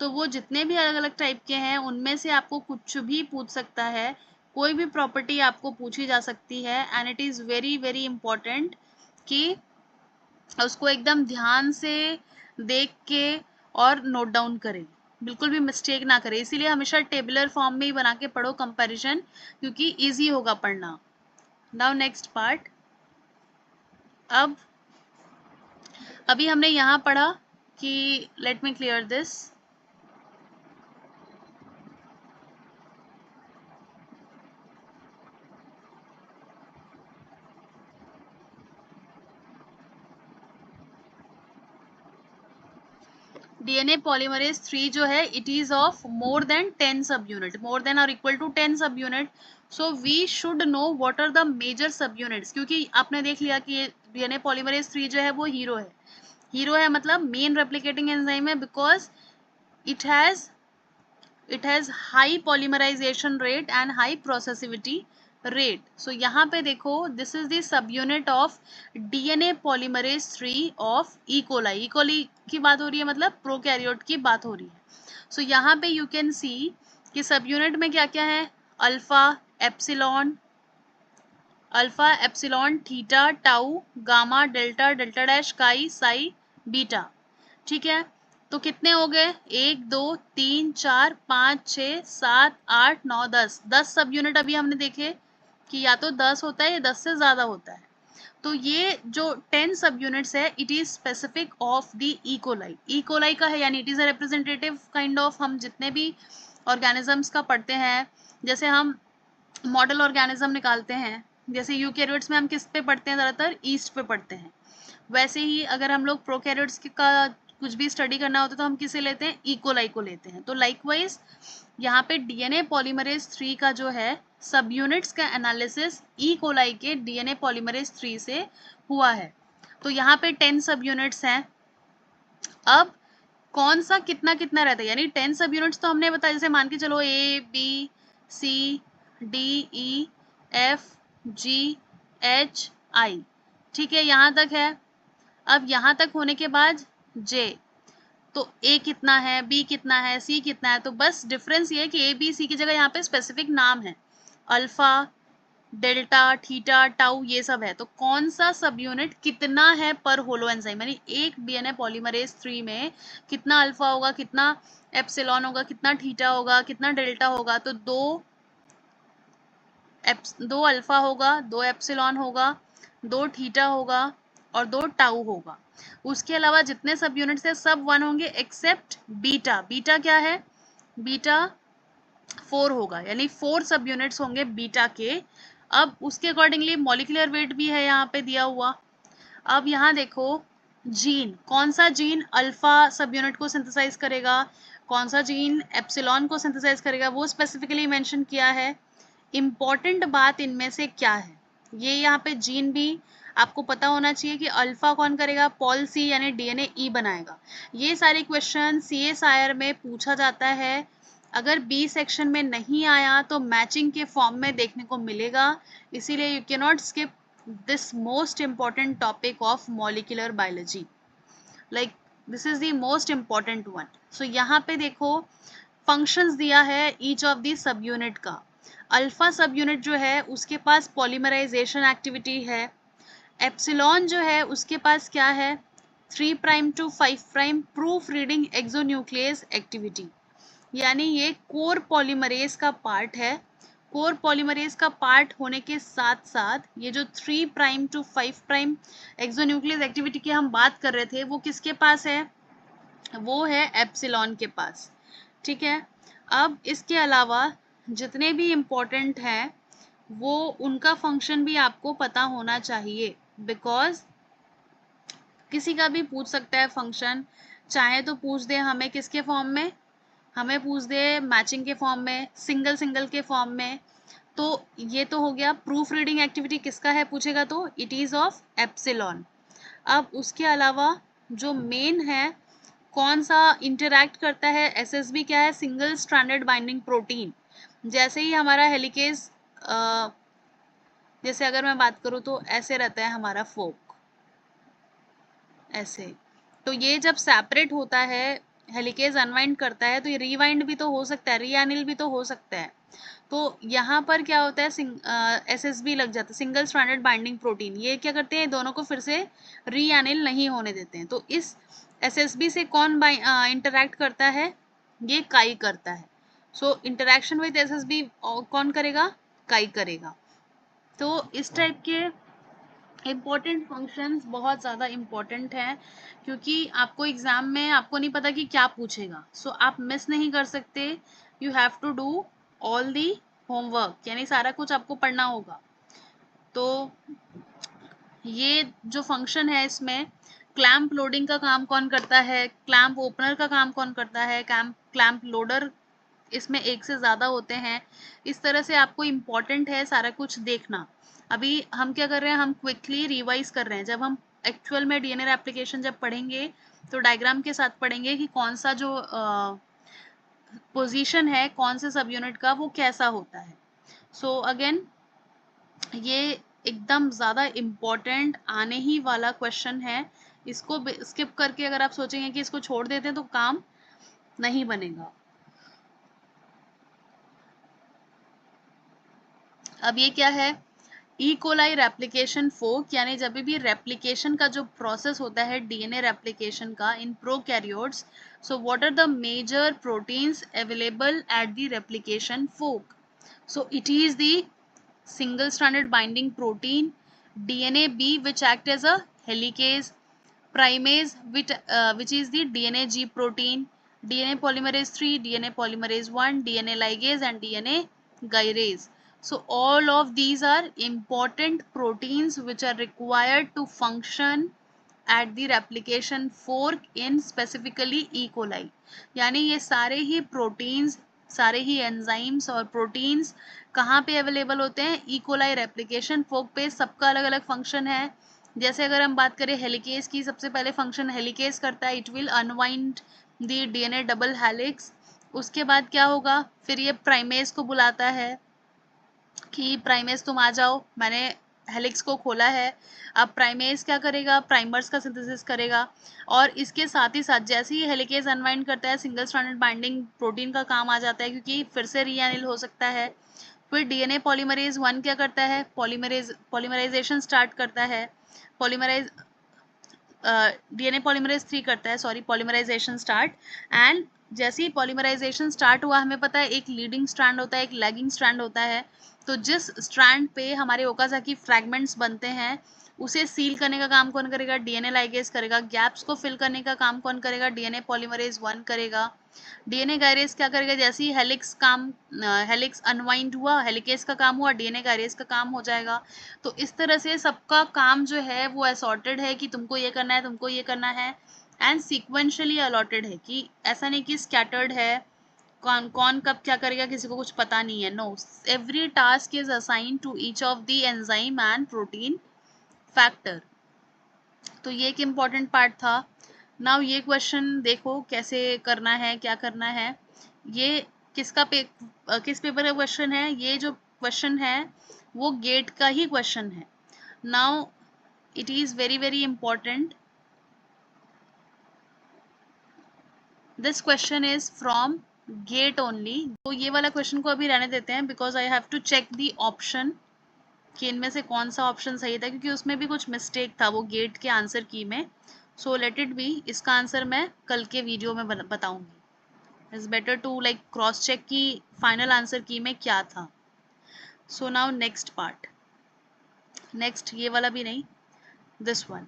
तो वो जितने भी अलग अलग टाइप के हैं उनमें से आपको कुछ भी पूछ सकता है, कोई भी प्रॉपर्टी आपको पूछी जा सकती है. And it is very very important कि उसको एकदम ध्यान से देख के और नोट डाउन करें, बिल्कुल भी मिस्टेक ना करें. इसीलिए हमेशा टेबुलर फॉर्म में ही बना के पढ़ो कंपैरिजन, क्योंकि इजी होगा पढ़ना. Now next part. अब अभी हमने यहाँ पढ़ा कि let me clear this. DNA polymerase 3 जो है it is of more than 10 sub unit, more than और equal to 10 sub unit. So we should know what are the major sub units, क्योंकि आपने देख लिया कि डीएनए पॉलीमरेज 3 जो है वो हीरो है. हीरो है मतलब मेन रेप्लिकेटिंग एंजाइम है, because it has high polymerization rate and high processivity rate. So यहाँ पे देखो this is the sub unit of DNA polymerase 3 of E coli. E coli की बात हो रही है, मतलब प्रोकैरियोट की बात हो रही है. सो यहाँ पे यू कैन सी कि सब यूनिट में क्या क्या है? Alpha, epsilon, theta, tau, gamma, delta, delta dash, काई, साई, बीटा. ठीक है. तो कितने हो गए? 1 2 3 4 5 6 7 8 9 10. 10 सब यूनिट अभी हमने देखे कि या तो 10 होता है या 10 से ज्यादा होता है. तो ये जो 10 सब यूनिट्स है it is specific of the E coli. E coli का है, यानी it is a representative kind of. हम जितने भी ऑर्गेनिजम्स का पढ़ते हैं, जैसे हम मॉडल ऑर्गेनिज्म निकालते हैं, जैसे यूकैरियोट्स में हम किस पे पढ़ते हैं? ज़्यादातर ईस्ट पे पढ़ते हैं. वैसे ही अगर हम लोग प्रोकैरियोट्स का कुछ भी स्टडी करना होता है तो हम किसे लेते हैं, इकोलाई को लेते हैं। तो लाइकवाइज यहाँ पे डीएनए पॉलीमरेज 3 का जो है सब यूनिट्स का एनालिसिस ई कोलाई के डीएनए पॉलीमरेज 3 से हुआ है। तो यहाँ पे 10 सब यूनिट्स हैं। अब कौन सा कितना कितना रहता है, यानी 10 सब यूनिट्स तो हमने बताया, जैसे मान के चलो A B C D E F G H I, ठीक है, यहाँ तक है। अब यहाँ तक होने के बाद जे, तो ए कितना है, बी कितना है, सी कितना है, तो बस डिफरेंस ये है कि ए बी सी की जगह यहाँ पे स्पेसिफिक नाम है, अल्फा डेल्टा थीटा टाउ ये सब है। तो कौन सा सब यूनिट कितना है पर होलो एंजाइम, यानी एक डीएनए पॉलीमरेज 3 में कितना अल्फा होगा, कितना एप्सिलॉन होगा, कितना थीटा होगा, कितना डेल्टा होगा, तो दो अल्फा होगा, दो एप्सिलॉन होगा, दो थीटा होगा और दो टाउ होगा। उसके अलावा जितने सब यूनिट्स है सब 1 होंगे एक्सेप्ट बीटा। बीटा क्या है, बीटा 4 होगा, यानी 4 सब यूनिट्स होंगे बीटा के। अब उसके अकॉर्डिंगली मॉलिक्यूलर वेट भी है यहाँ पे दिया हुआ। अब यहाँ देखो जीन, कौन सा जीन अल्फा सब यूनिट को सिंथेसाइज करेगा, कौन सा जीन एप्सिलॉन को सिंथेसाइज करेगा, वो स्पेसिफिकली मेंशन किया है। इम्पॉर्टेंट बात इनमें से क्या है, ये यहाँ पे जीन भी आपको पता होना चाहिए कि अल्फा कौन करेगा, पॉल सी यानी डीएनए ई बनाएगा। ये सारे क्वेश्चन सीएसआईआर में पूछा जाता है। अगर बी सेक्शन में नहीं आया तो मैचिंग के फॉर्म में देखने को मिलेगा, इसीलिए you can not skip this most important topic of molecular biology, like this is the most important one. So यहाँ पे देखो फंक्शंस दिया है ईच ऑफ दी सब यूनिट का। अल्फा सब यूनिट जो है उसके पास पॉलीमराइजेशन एक्टिविटी है। एप्सिलॉन जो है उसके पास क्या है, 3 prime to 5 prime proof reading exonuclease activity, यानी ये कोर पॉलीमरेज का पार्ट है। कोर पॉलीमरेज का पार्ट होने के साथ साथ ये जो 3 prime to 5 prime exonuclease activity की हम बात कर रहे थे वो किसके पास है, वो है एप्सिलॉन के पास, ठीक है। अब इसके अलावा जितने भी इम्पोर्टेंट हैं वो उनका फंक्शन भी आपको पता होना चाहिए, बिकॉज किसी का भी पूछ सकता है फंक्शन, चाहे तो पूछ दे हमें किसके फॉर्म में, हमें पूछ दे मैचिंग के फॉर्म में, सिंगल सिंगल के फॉर्म में। तो ये तो हो गया प्रूफ रीडिंग एक्टिविटी किसका है पूछेगा तो इट इज ऑफ एप्सिलॉन। अब उसके अलावा जो मेन है कौन सा इंटरैक्ट करता है, एसएसबी क्या है, सिंगल स्ट्रैंडेड बाइंडिंग प्रोटीन। जैसे ही हमारा हेलिकेज, जैसे अगर मैं बात करूँ तो ऐसे रहता है हमारा फोक, ऐसे। तो ये जब सेपरेट होता है, हेलिकेज अनवाइंड करता है, तो ये रीवाइंड भी तो हो सकता है, रीएनिल भी तो हो सकता है। तो यहाँ पर क्या होता है, एसएसबी लग जाता है, सिंगल स्ट्रैंडेड बाइंडिंग प्रोटीन। ये क्या करते हैं, दोनों को फिर से रीएनिल नहीं होने देते हैं। तो इस एसएसबी से कौन इंटरैक्ट करता है, ये काई करता है। सो इंटरैक्शन विद एसएसबी कौन करेगा, काई करेगा। तो इस टाइप के इम्पॉर्टेंट फंक्शंस बहुत ज़्यादा इम्पॉर्टेंट हैं, क्योंकि आपको एग्ज़ाम में आपको नहीं पता कि क्या पूछेगा, सो आप मिस नहीं कर सकते। You have to do all the homework, यानी सारा कुछ आपको पढ़ना होगा। तो ये जो फंक्शन है इसमें क्लैंप लोडिंग का काम कौन करता है, क्लैंप ओपनर का काम कौन करता है, क्लैंप लोडर इसमें एक से ज़्यादा होते हैं। इस तरह से आपको इम्पॉर्टेंट है सारा कुछ देखना। अभी हम क्या कर रहे हैं, हम क्विकली रिवाइज कर रहे हैं। जब हम एक्चुअल में डीएनए एप्लीकेशन जब पढ़ेंगे तो डायग्राम के साथ पढ़ेंगे कि कौन सा जो पोजीशन है कौन से सब यूनिट का वो कैसा होता है। सो अगेन ये एकदम ज़्यादा इम्पॉर्टेंट आने ही वाला क्वेश्चन है। इसको स्किप करके अगर आप सोचेंगे कि इसको छोड़ देते हैं तो काम नहीं बनेगा। अब ये क्या है, ई कोलाई रेप्लिकेशन फोक, यानी जब भी रेप्लिकेशन का जो प्रोसेस होता है डीएनए रेप्लिकेशन का in prokaryotes, so what are the major proteins available at the replication fork. So it is the single stranded binding protein, DNA B which act as a helicase, primase which is the DNA G protein, DNA polymerase 3, DNA polymerase 1, DNA ligase and DNA gyrase. So all of these are important proteins which are required to function at the replication fork in specifically E. coli. यानी ये सारे ही प्रोटीन्स, सारे ही एंजाइम्स और प्रोटीन्स कहाँ पे अवेलेबल होते हैं? ई कोलाई रेप्लिकेशन फोर्क पे। सबका अलग अलग फंक्शन है। जैसे अगर हम बात करें हेलिकेज की, सबसे पहले फंक्शन हेलिकेज करता है, it will unwind the DNA double helix. उसके बाद क्या होगा? फिर ये प्राइमेज को बुलाता है कि प्राइमेज तुम आ जाओ, मैंने हेलिक्स को खोला है। अब प्राइमेज क्या करेगा? प्राइमर्स का सिंथेसिस करेगा। और इसके साथ ही साथ जैसे ही हेलिकेज अनवाइंड करता है, सिंगल स्ट्रैंडेड बाइंडिंग प्रोटीन का काम आ जाता है, क्योंकि फिर से रीएनिल हो सकता है। फिर डीएनए पॉलीमरेज 1 क्या करता है? पॉलीमराइजेशन स्टार्ट करता है। पॉलीमराइज डीएनए पॉलीमरेज 3 करता है, सॉरी, पॉलीमराइजेशन स्टार्ट। एंड जैसे ही पॉलीमराइजेशन स्टार्ट हुआ, हमें पता है एक लीडिंग स्ट्रैंड होता है, एक लैगिंग स्ट्रैंड होता है। तो जिस स्ट्रैंड पे हमारे ओकाज़ाकी फ्रैगमेंट्स बनते हैं, उसे सील करने का काम कौन करेगा? डीएनए लाइगेज करेगा। गैप्स को फिल करने का काम कौन करेगा? डीएनए पॉलीमरेज 1 करेगा। डीएनए गायरेज क्या करेगा? जैसे ही हेलिक्स अनवाइंड हुआ, हेलिकेज का काम हुआ, डीएनए गायरेज का काम हो जाएगा। तो इस तरह से सबका काम जो है वो असॉर्टेड है कि तुमको ये करना है, तुमको ये करना है, एंड सीक्वेंशियली अलॉटेड है, कि ऐसा नहीं कि स्कैटर्ड है, कौन कौन कब क्या करेगा किसी को कुछ पता नहीं है। No, every task is assign to each of the enzyme and protein factor. तो ये एक इम्पॉर्टेंट पार्ट था। नाउ ये क्वेश्चन देखो कैसे करना है, क्या करना है। ये किस पेपर का क्वेश्चन है? ये जो क्वेश्चन है वो गेट का ही क्वेश्चन है। Now it is very very important. This question is from GATE only. तो ये वाला क्वेश्चन को अभी रहने देते हैं, because I have to check the option कि इनमें से कौन सा ऑप्शन सही था, क्योंकि उसमें भी कुछ मिस्टेक था वो गेट के आंसर की में। So let it be. इसका आंसर मैं कल के वीडियो में बताऊंगी। It's better to like cross check कि फाइनल आंसर की में क्या था। So now next part, next ये वाला भी नहीं, this one.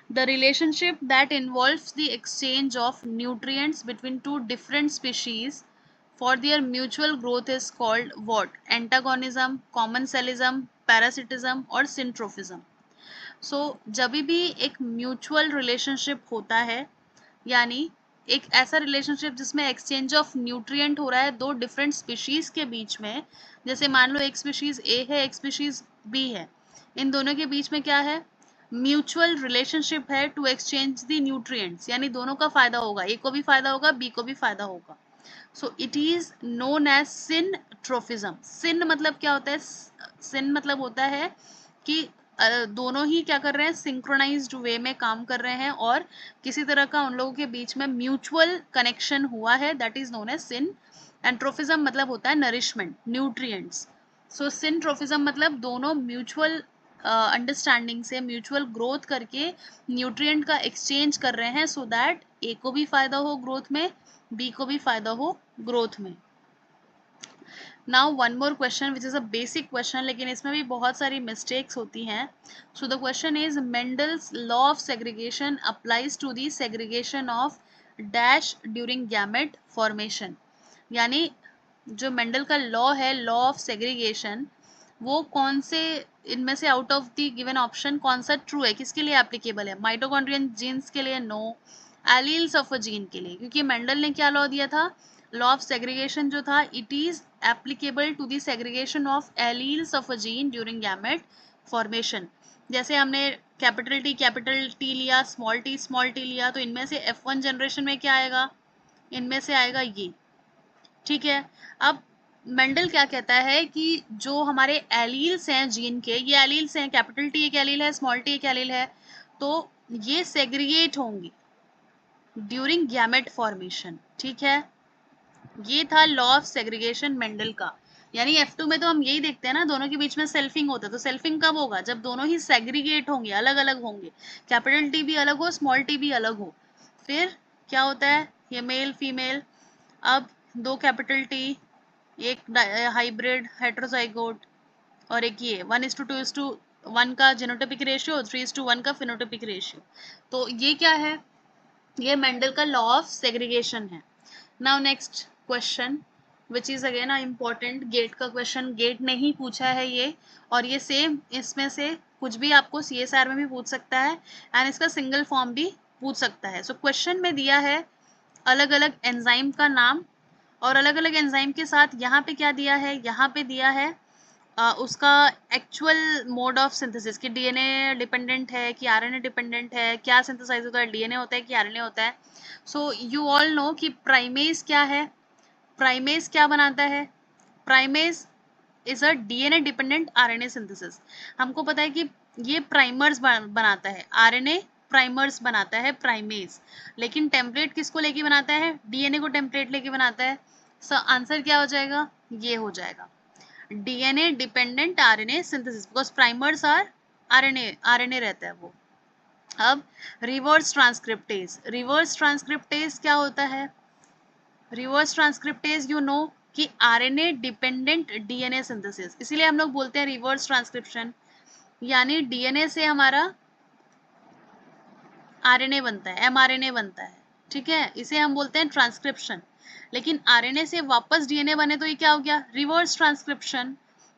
The relationship that involves the exchange of nutrients between two different species for their mutual growth is called what? Antagonism, commensalism, parasitism और syntrophism. So जब भी एक म्यूचुअल रिलेशनशिप होता है, यानी एक ऐसा रिलेशनशिप जिसमें एक्सचेंज ऑफ न्यूट्रिएंट हो रहा है दो डिफरेंट स्पीशीज के बीच में, जैसे मान लो एक स्पीशीज ए है, एक स्पीशीज बी है, इन दोनों के बीच में क्या है? म्यूचुअल रिलेशनशिप है टू एक्सचेंज द न्यूट्रिएंट्स, यानी दोनों का फायदा होगा, ए को भी फायदा होगा, बी को भी फायदा होगा। So it is known as syntrophism. Syn मतलब क्या होता है? सिन मतलब होता है कि दोनों ही क्या कर रहे हैं? सिंक्रोनाइज्ड वे में काम कर रहे हैं, और किसी तरह का उन लोगों के बीच में म्यूचुअल कनेक्शन हुआ है, that is known as syn. And trophism मतलब होता है नरिशमेंट, न्यूट्रिएंट्स। सो सिनट्रोफिज्म मतलब दोनों म्यूचुअल अंडरस्टैंडिंग से म्यूचुअल ग्रोथ करके न्यूट्रिएंट का एक्सचेंज कर रहे हैं, सो दैट ए को भी फायदा हो ग्रोथ में, बी को भी फायदा हो ग्रोथ में। Now one more question which is a basic question, लेकिन इसमें भी बहुत सारी मिस्टेक्स होती हैं। So the question is Mendel's law of segregation applies to the segregation of dash during gamete formation. यानी जो मेंडल का लॉ है, लॉ ऑफ सेग्रीगेशन, वो कौन से इनमें से out of the given option कौन सा ट्रू है, किसके लिए एप्लीकेबल है? माइटोकॉन्ड्रियन जीन्स के लिए no, alleles of a gene के लिए, क्योंकि मेंडल ने क्या लॉ दिया था? लॉ ऑफ सेग्रीगेशन जो था, it is applicable to the segregation of alleles of a gene during gamete formation. जैसे हमने कैपिटल टी लिया, स्मॉल टी लिया, तो इनमें से F1 जनरेशन में क्या आएगा? इनमें से आएगा ये, ठीक है। अब मेंडल क्या कहता है कि जो हमारे एलील्स हैं जीन के, ये एलील्स हैं, कैपिटल टी एक एलील है, स्मॉल टी एक एलील है, तो ये सेग्रीगेट होंगी ड्यूरिंग गैमेट फॉर्मेशन, ठीक है। ये था लॉ ऑफ सेग्रीगेशन मेंडल का। यानी F2 में तो हम यही देखते हैं ना, दोनों के बीच में सेल्फिंग होता है। तो सेल्फिंग कब होगा? जब दोनों ही सेग्रीगेट होंगे, अलग अलग होंगे, कैपिटल टी भी अलग हो, स्मॉल टी भी अलग हो। फिर क्या होता है? ये मेल फीमेल, अब दो कैपिटल टी, एक हाइब्रिड हेट्रोजाइगोट, और एक ये 1:2:1 का जेनोटाइपिक रेशियो, 3:1 का फिनोटाइपिक रेशियो। तो ये क्या है? ये मेंडल का लॉ ऑफ सेग्रीगेशन है। Now next question which is again a important GATE का क्वेश्चन, गेट ने ही पूछा है ये, और ये सेम इसमें से कुछ भी आपको CSR में भी पूछ सकता है एंड इसका सिंगल फॉर्म भी पूछ सकता है। सो क्वेश्चन में दिया है अलग अलग एंजाइम का नाम और अलग अलग एंजाइम के साथ यहाँ पे क्या दिया है, यहाँ पे दिया है उसका एक्चुअल मोड ऑफ सिंथेसिस कि डीएनए डिपेंडेंट है कि आरएनए डिपेंडेंट है, क्या सिंथेसाइज होता है, डीएनए होता है कि आरएनए होता है। सो यू ऑल नो कि प्राइमेज क्या है, प्राइमेज क्या बनाता है, primase is a DNA dependent RNA synthesis. हमको पता है कि ये प्राइमर्स बनाता है, आरएनए प्राइमर्स बनाता है प्राइमेज, लेकिन टेम्पलेट किसको लेके बनाता है, डीएनए को टेम्पलेट लेके बनाता है। सो आंसर क्या हो जाएगा, ये हो जाएगा DNA dependent RNA synthesis, because primers are RNA रहता है वो। अब रिवर्स ट्रांसक्रिप्टेज, रिवर्स ट्रांसक्रिप्टेज क्या होता है, रिवर्स ट्रांसक्रिप्टेज यू नो कि आरएनए डिपेंडेंट डीएनए सिंथेसिस, इसीलिए हम लोग बोलते हैं रिवर्स ट्रांसक्रिप्शन, यानी डीएनए से हमारा आरएनए बनता है, एमआरएनए बनता है, ठीक है, इसे हम बोलते हैं ट्रांसक्रिप्शन। लेकिन आरएनए से वापस डीएनए बने तो ये क्या हो गया, रिवर्स ट्रांसक्रिप्शन।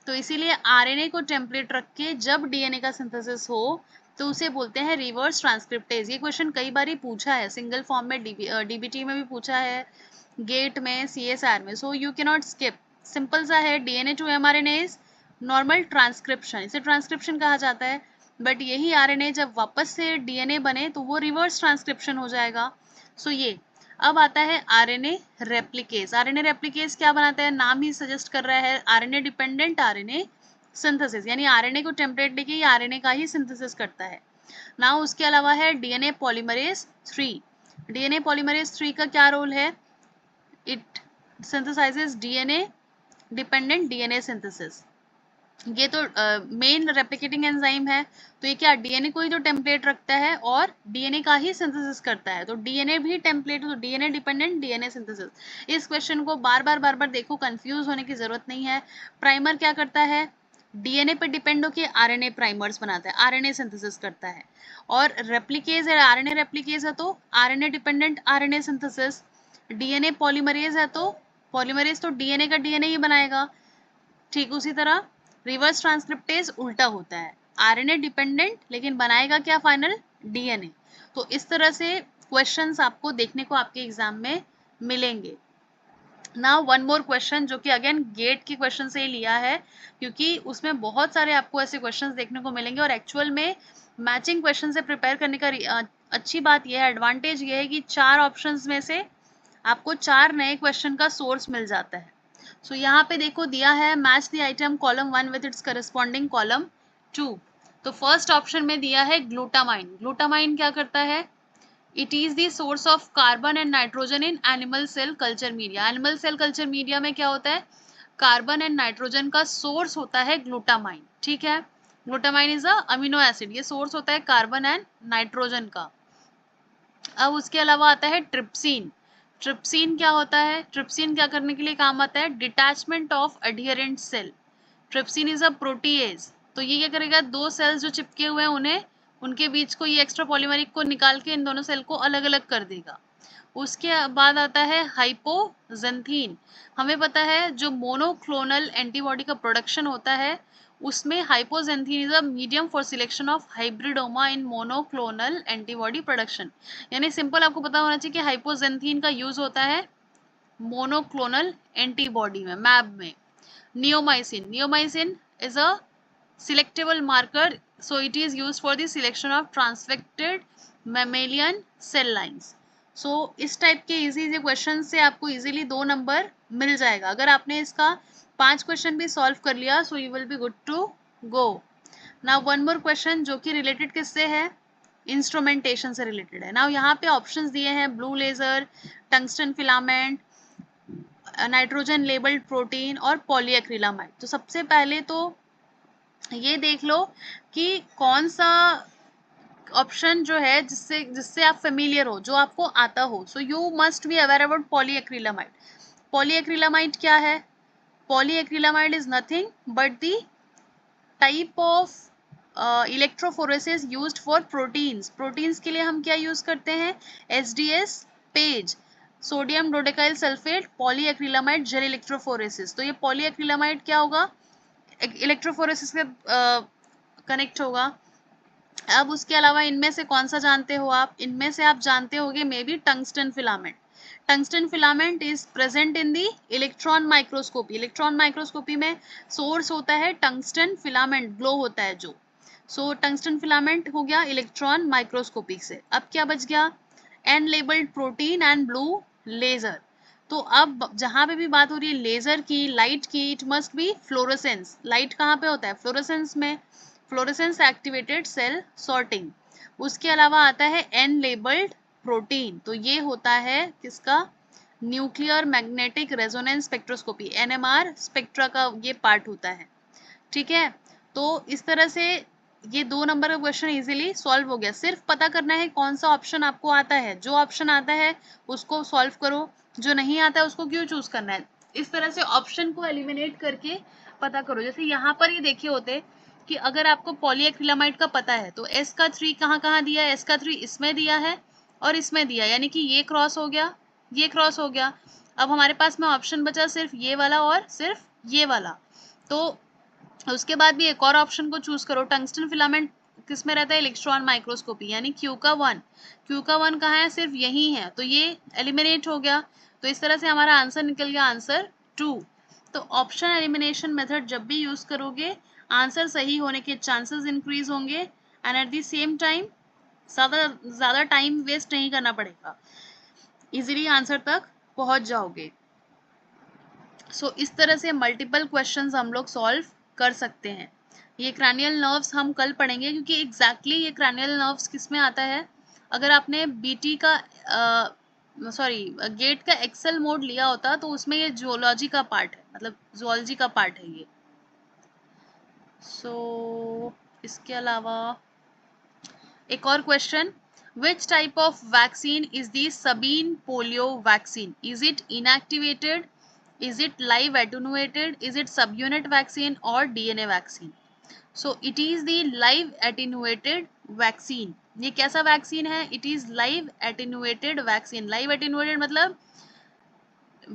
तो इसीलिए आरएनए को टेम्पलेट रख के जब डीएनए का सिंथेसिस हो तो उसे बोलते हैं रिवर्स ट्रांसक्रिप्टेज। ये क्वेश्चन कई बार ही पूछा है, सिंगल फॉर्म में डीबीटी में भी पूछा है, गेट में, सीएसआर में। So you can not skip, simple सा है, DNA to mRNA is normal transcription, इसे ट्रांसक्रिप्शन कहा जाता है। बट यही आरएनए जब वापस से डीएनए बने तो वो रिवर्स ट्रांसक्रिप्शन हो जाएगा। सो ये अब आता है आरएनए रेप्लिकेज। आरएनए रेप्लिकेज क्या बनाता है, नाम ही सजेस्ट कर रहा है, आरएनए डिपेंडेंट आरएनए सिंथेसिस, यानी आरएनए को टेम्पलेट लेके ये आरएनए का ही सिंथेसिस करता है ना। उसके अलावा है डीएनए पॉलीमरेज 3। डीएनए पॉलीमरेज 3 का क्या रोल है, it synthesises DNA dependent DNA synthesis. ये तो मेन रेप्लिकेटिंग एंजाइम है, तो ये क्या डीएनए को ही तो टेम्पलेट रखता है और डीएनए का ही सिंथेसिस करता है। तो डीएनए भी टेम्पलेट, तो डीएनए डिपेंडेंट डीएनए सिंथेसिस। इस क्वेश्चन को बार बार देखो, कंफ्यूज होने की जरूरत नहीं है। प्राइमर क्या करता है, डीएनए पे डिपेंड होकर आरएनए प्राइमर्स बनाता है, आरएनए सिंथेसिस करता है। और रेप्लिकेज है, आरएनए रेप्लिकेज है तो RNA dependent RNA synthesis. DNA polymerase है तो पॉलीमरेज तो डीएनए का डीएनए ही बनाएगा। ठीक उसी तरह रिवर्स ट्रांसक्रिप्टेज उल्टा होता है, आरएनए डिपेंडेंट लेकिन बनाएगा क्या फाइनल, डीएनए। तो इस तरह से क्वेश्चंस आपको देखने को आपके एग्जाम में मिलेंगे। नाउ वन मोर क्वेश्चन जो कि अगेन गेट के क्वेश्चन से ही लिया है, क्योंकि उसमें बहुत सारे आपको ऐसे क्वेश्चंस देखने को मिलेंगे और एक्चुअल में मैचिंग क्वेश्चन से प्रिपेयर करने का अच्छी बात यह है, एडवांटेज ये है कि 4 ऑप्शंस में से आपको 4 नए क्वेश्चन का सोर्स मिल जाता है। सो यहाँ पे देखो दिया है match the item column 1 with its corresponding column 2। तो फर्स्ट ऑप्शन में दिया है ग्लूटामाइन। ग्लूटामाइन क्या करता है, it is the source of carbon and nitrogen in animal cell culture media. Animal cell culture media में क्या होता है, कार्बन एंड नाइट्रोजन का सोर्स होता है ग्लूटामाइन, ठीक है। Glutamine is a amino acid, ये सोर्स होता है कार्बन एंड नाइट्रोजन का। अब उसके अलावा आता है ट्रिप्सिन। ट्रिप्सिन क्या होता है, ट्रिप्सिन क्या करने के लिए काम आता है, detachment of adherent cell. Trypsin is a protease, तो ये क्या करेगा, दो सेल्स जो चिपके हुए हैं उन्हें, उनके बीच को ये एक्स्ट्रा पॉलीमरिक को निकाल के इन दोनों सेल को अलग अलग कर देगा। उसके बाद आता है हाइपोजेंथीन। हमें पता है जो मोनोक्लोनल एंटीबॉडी का प्रोडक्शन होता है उसमें हाइपोजेंथीन is a medium for selection of hybridoma in monoclonal antibody production. यानी सिंपल आपको पता होना चाहिए कि हाइपोजेंथीन का यूज होता है मोनोक्लोनल एंटीबॉडी में, मैब में। Neomycin, neomycin is a selectable marker, so it is used for the selection of transfected mammalian cell lines. so इस टाइप के इजी इजी क्वेश्चन से आपको इजीली 2 नंबर मिल जाएगा अगर आपने इसका 5 क्वेश्चन भी सॉल्व कर लिया, so you will be good to go. Now one more question जो कि रिलेटेड किससे है, इंस्ट्रूमेंटेशन से रिलेटेड है। नाउ यहाँ पे ऑप्शंस दिए हैं blue laser, tungsten filament, nitrogen labelled protein और पॉलीएक्रिलामाइड। तो सबसे पहले तो ये देख लो कि कौन सा ऑप्शन जो है जिससे जिससे आप फेमिलियर हो, जो आपको आता हो। So you must be aware about polyacrylamide. Polyacrylamide क्या है, polyacrylamide is nothing but the type of electrophoresis used for proteins. Proteins के लिए हम क्या यूज करते हैं, SDS PAGE, sodium dodecyl sulphate, polyacrylamide gel electrophoresis. तो ये पॉलीएक्रिलामाइड क्या होगा, इलेक्ट्रोफोरेसिस के कनेक्ट होगा। अब उसके अलावा इनमें से कौन सा जानते हो आप? इनमें से आप जानते होगे may be tungsten filament. Tungsten filament is present in the electron microscopy. Electron microscopy में सोर्स होता है टंगस्टन फिलामेंट, ग्लो होता है जो। सो टंगस्टन फिलामेंट हो गया इलेक्ट्रॉन माइक्रोस्कोपी से। अब क्या बच गया? N labelled protein and blue laser. तो अब जहां पे भी बात हो रही है लेजर की, लाइट की, it must be fluorescence. Light कहाँ पे होता है? फ्लोरोसेंस में, फ्लोरोसेंस एक्टिवेटेड सेल सॉर्टिंग। उसके अलावा आता है एन लेबल्ड प्रोटीन, तो ये होता है किसका? Nuclear magnetic resonance spectroscopy, NMR spectra का ये पार्ट होता है। ठीक है, तो इस तरह से ये 2 नंबर का क्वेश्चन इजीली सॉल्व हो गया। सिर्फ पता करना है कौन सा ऑप्शन आपको आता है, जो ऑप्शन आता है उसको सॉल्व करो, जो नहीं आता है उसको क्यों चूज करना है। इस तरह से ऑप्शन को एलिमिनेट करके पता करो। जैसे यहाँ पर ये देखे होते कि अगर आपको पॉलीएक्रिलामाइड का पता है तो S का 3 कहाँ कहाँ दिया है? S का 3 इसमें दिया है और इसमें दिया, यानी कि ये क्रॉस हो गया, ये क्रॉस हो गया। अब हमारे पास में ऑप्शन बचा सिर्फ ये वाला और सिर्फ ये वाला। तो उसके बाद भी एक और ऑप्शन को चूज करो। टंगस्टन फिलामेंट किस में रहता है? इलेक्ट्रॉन माइक्रोस्कोपी, यानी क्यू का 1। क्यू का 1 कहाँ है? सिर्फ यही है, तो ये एलिमिनेट हो गया। तो इस तरह से हमारा आंसर निकल गया आंसर 2। तो ऑप्शन एलिमिनेशन मेथड जब भी यूज करोगे आंसर सही होने के चांसेस इंक्रीज होंगे and at the same time ज़्यादा टाइम वेस्ट नहीं करना पड़ेगा, इजीली आंसर तक पहुंच जाओगे। सो इस तरह से मल्टीपल क्वेश्चंस हम लोग सॉल्व कर सकते हैं। ये क्रैनियल नर्व्स हम कल पढ़ेंगे, क्योंकि एग्जैक्टली ये क्रैनियल नर्व्स किस में आता है। अगर आपने बीटी का सॉरी गेट का एक्सेल मोड लिया होता तो उसमें ये जूलॉजी का पार्ट है, मतलब जूलॉजी का पार्ट है ये। सो इसके अलावा एक और question, which type of vaccine is the Sabine polio vaccine? Is it inactivated? Is it live attenuated? Is it subunit vaccine or DNA vaccine? So it is the live attenuated vaccine. ये कैसा वैक्सीन है? It is live attenuated vaccine. Live attenuated मतलब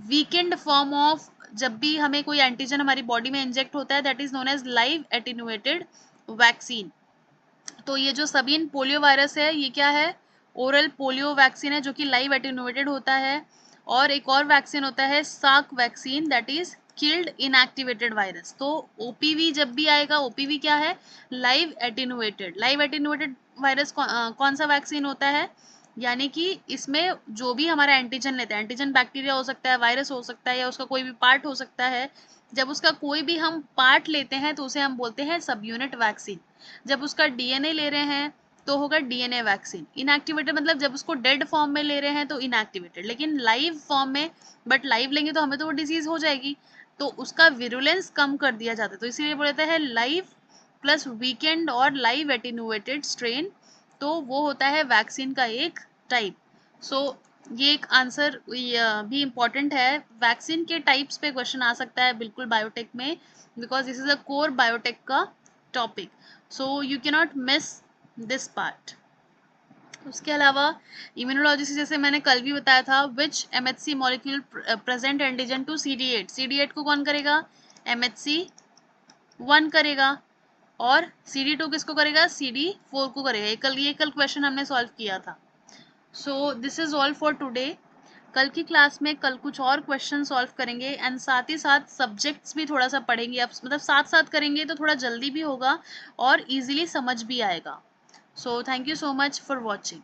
वीकेंड फॉर्म ऑफ, जब भी हमें कोई एंटीजन हमारी बॉडी में इंजेक्ट होता है that is known as live attenuated vaccine. तो ये जो सबीन पोलियो वायरस है ये क्या है? ओरल पोलियो वैक्सीन है जो कि लाइव एटेन्यूएटेड होता है। और एक और वैक्सीन होता है साक vaccine, that is killed inactivated virus. तो ओपीवी जब भी आएगा, ओपीवी क्या है? Live attenuated. Live attenuated virus कौन सा वैक्सीन होता है? यानी कि इसमें जो भी हमारा एंटीजन लेता है, एंटीजन बैक्टीरिया हो सकता है, वायरस हो सकता है, या उसका कोई भी पार्ट हो सकता है, जब उसका कोई भी हम पार्ट लेते हैं तो उसे हम बोलते हैं सब यूनिट वैक्सीन। जब उसका डीएनए ले रहे हैं तो होगा डीएनए वैक्सीन। इनएक्टिवेटेड मतलब जब उसको डेड फॉर्म में ले रहे हैं तो इनएक्टिवेटेड, लेकिन लाइव फॉर्म में, बट लाइव लेंगे तो हमें तो वो डिजीज हो जाएगी, तो उसका विरुलेंस कम कर दिया जाता है, तो इसीलिए बोलते हैं लाइव प्लस वीकेंड और लाइव एटिन्यूएटेड स्ट्रेन। तो वो होता है वैक्सीन का एक टाइप। सो ये एक आंसर भी इम्पॉर्टेंट है। वैक्सीन के टाइप्स पे क्वेश्चन आ सकता है बिल्कुल बायोटेक में, because this is a core biotech का topic, so you can not miss this part. उसके अलावा इम्यूनोलॉजी से जैसे मैंने कल भी बताया था, which MHC molecule present antigen to CD8। CD8 को कौन करेगा? MHC1 करेगा। और CD2 किसको करेगा? CD4 को करेगा। ये कल क्वेश्चन हमने सॉल्व किया था। सो this is all for today. कल की क्लास में कल कुछ और क्वेश्चन सॉल्व करेंगे एंड साथ ही साथ सब्जेक्ट्स भी थोड़ा सा पढ़ेंगे। अब मतलब साथ साथ करेंगे तो थोड़ा जल्दी भी होगा और इजीली समझ भी आएगा। So thank you so much for watching.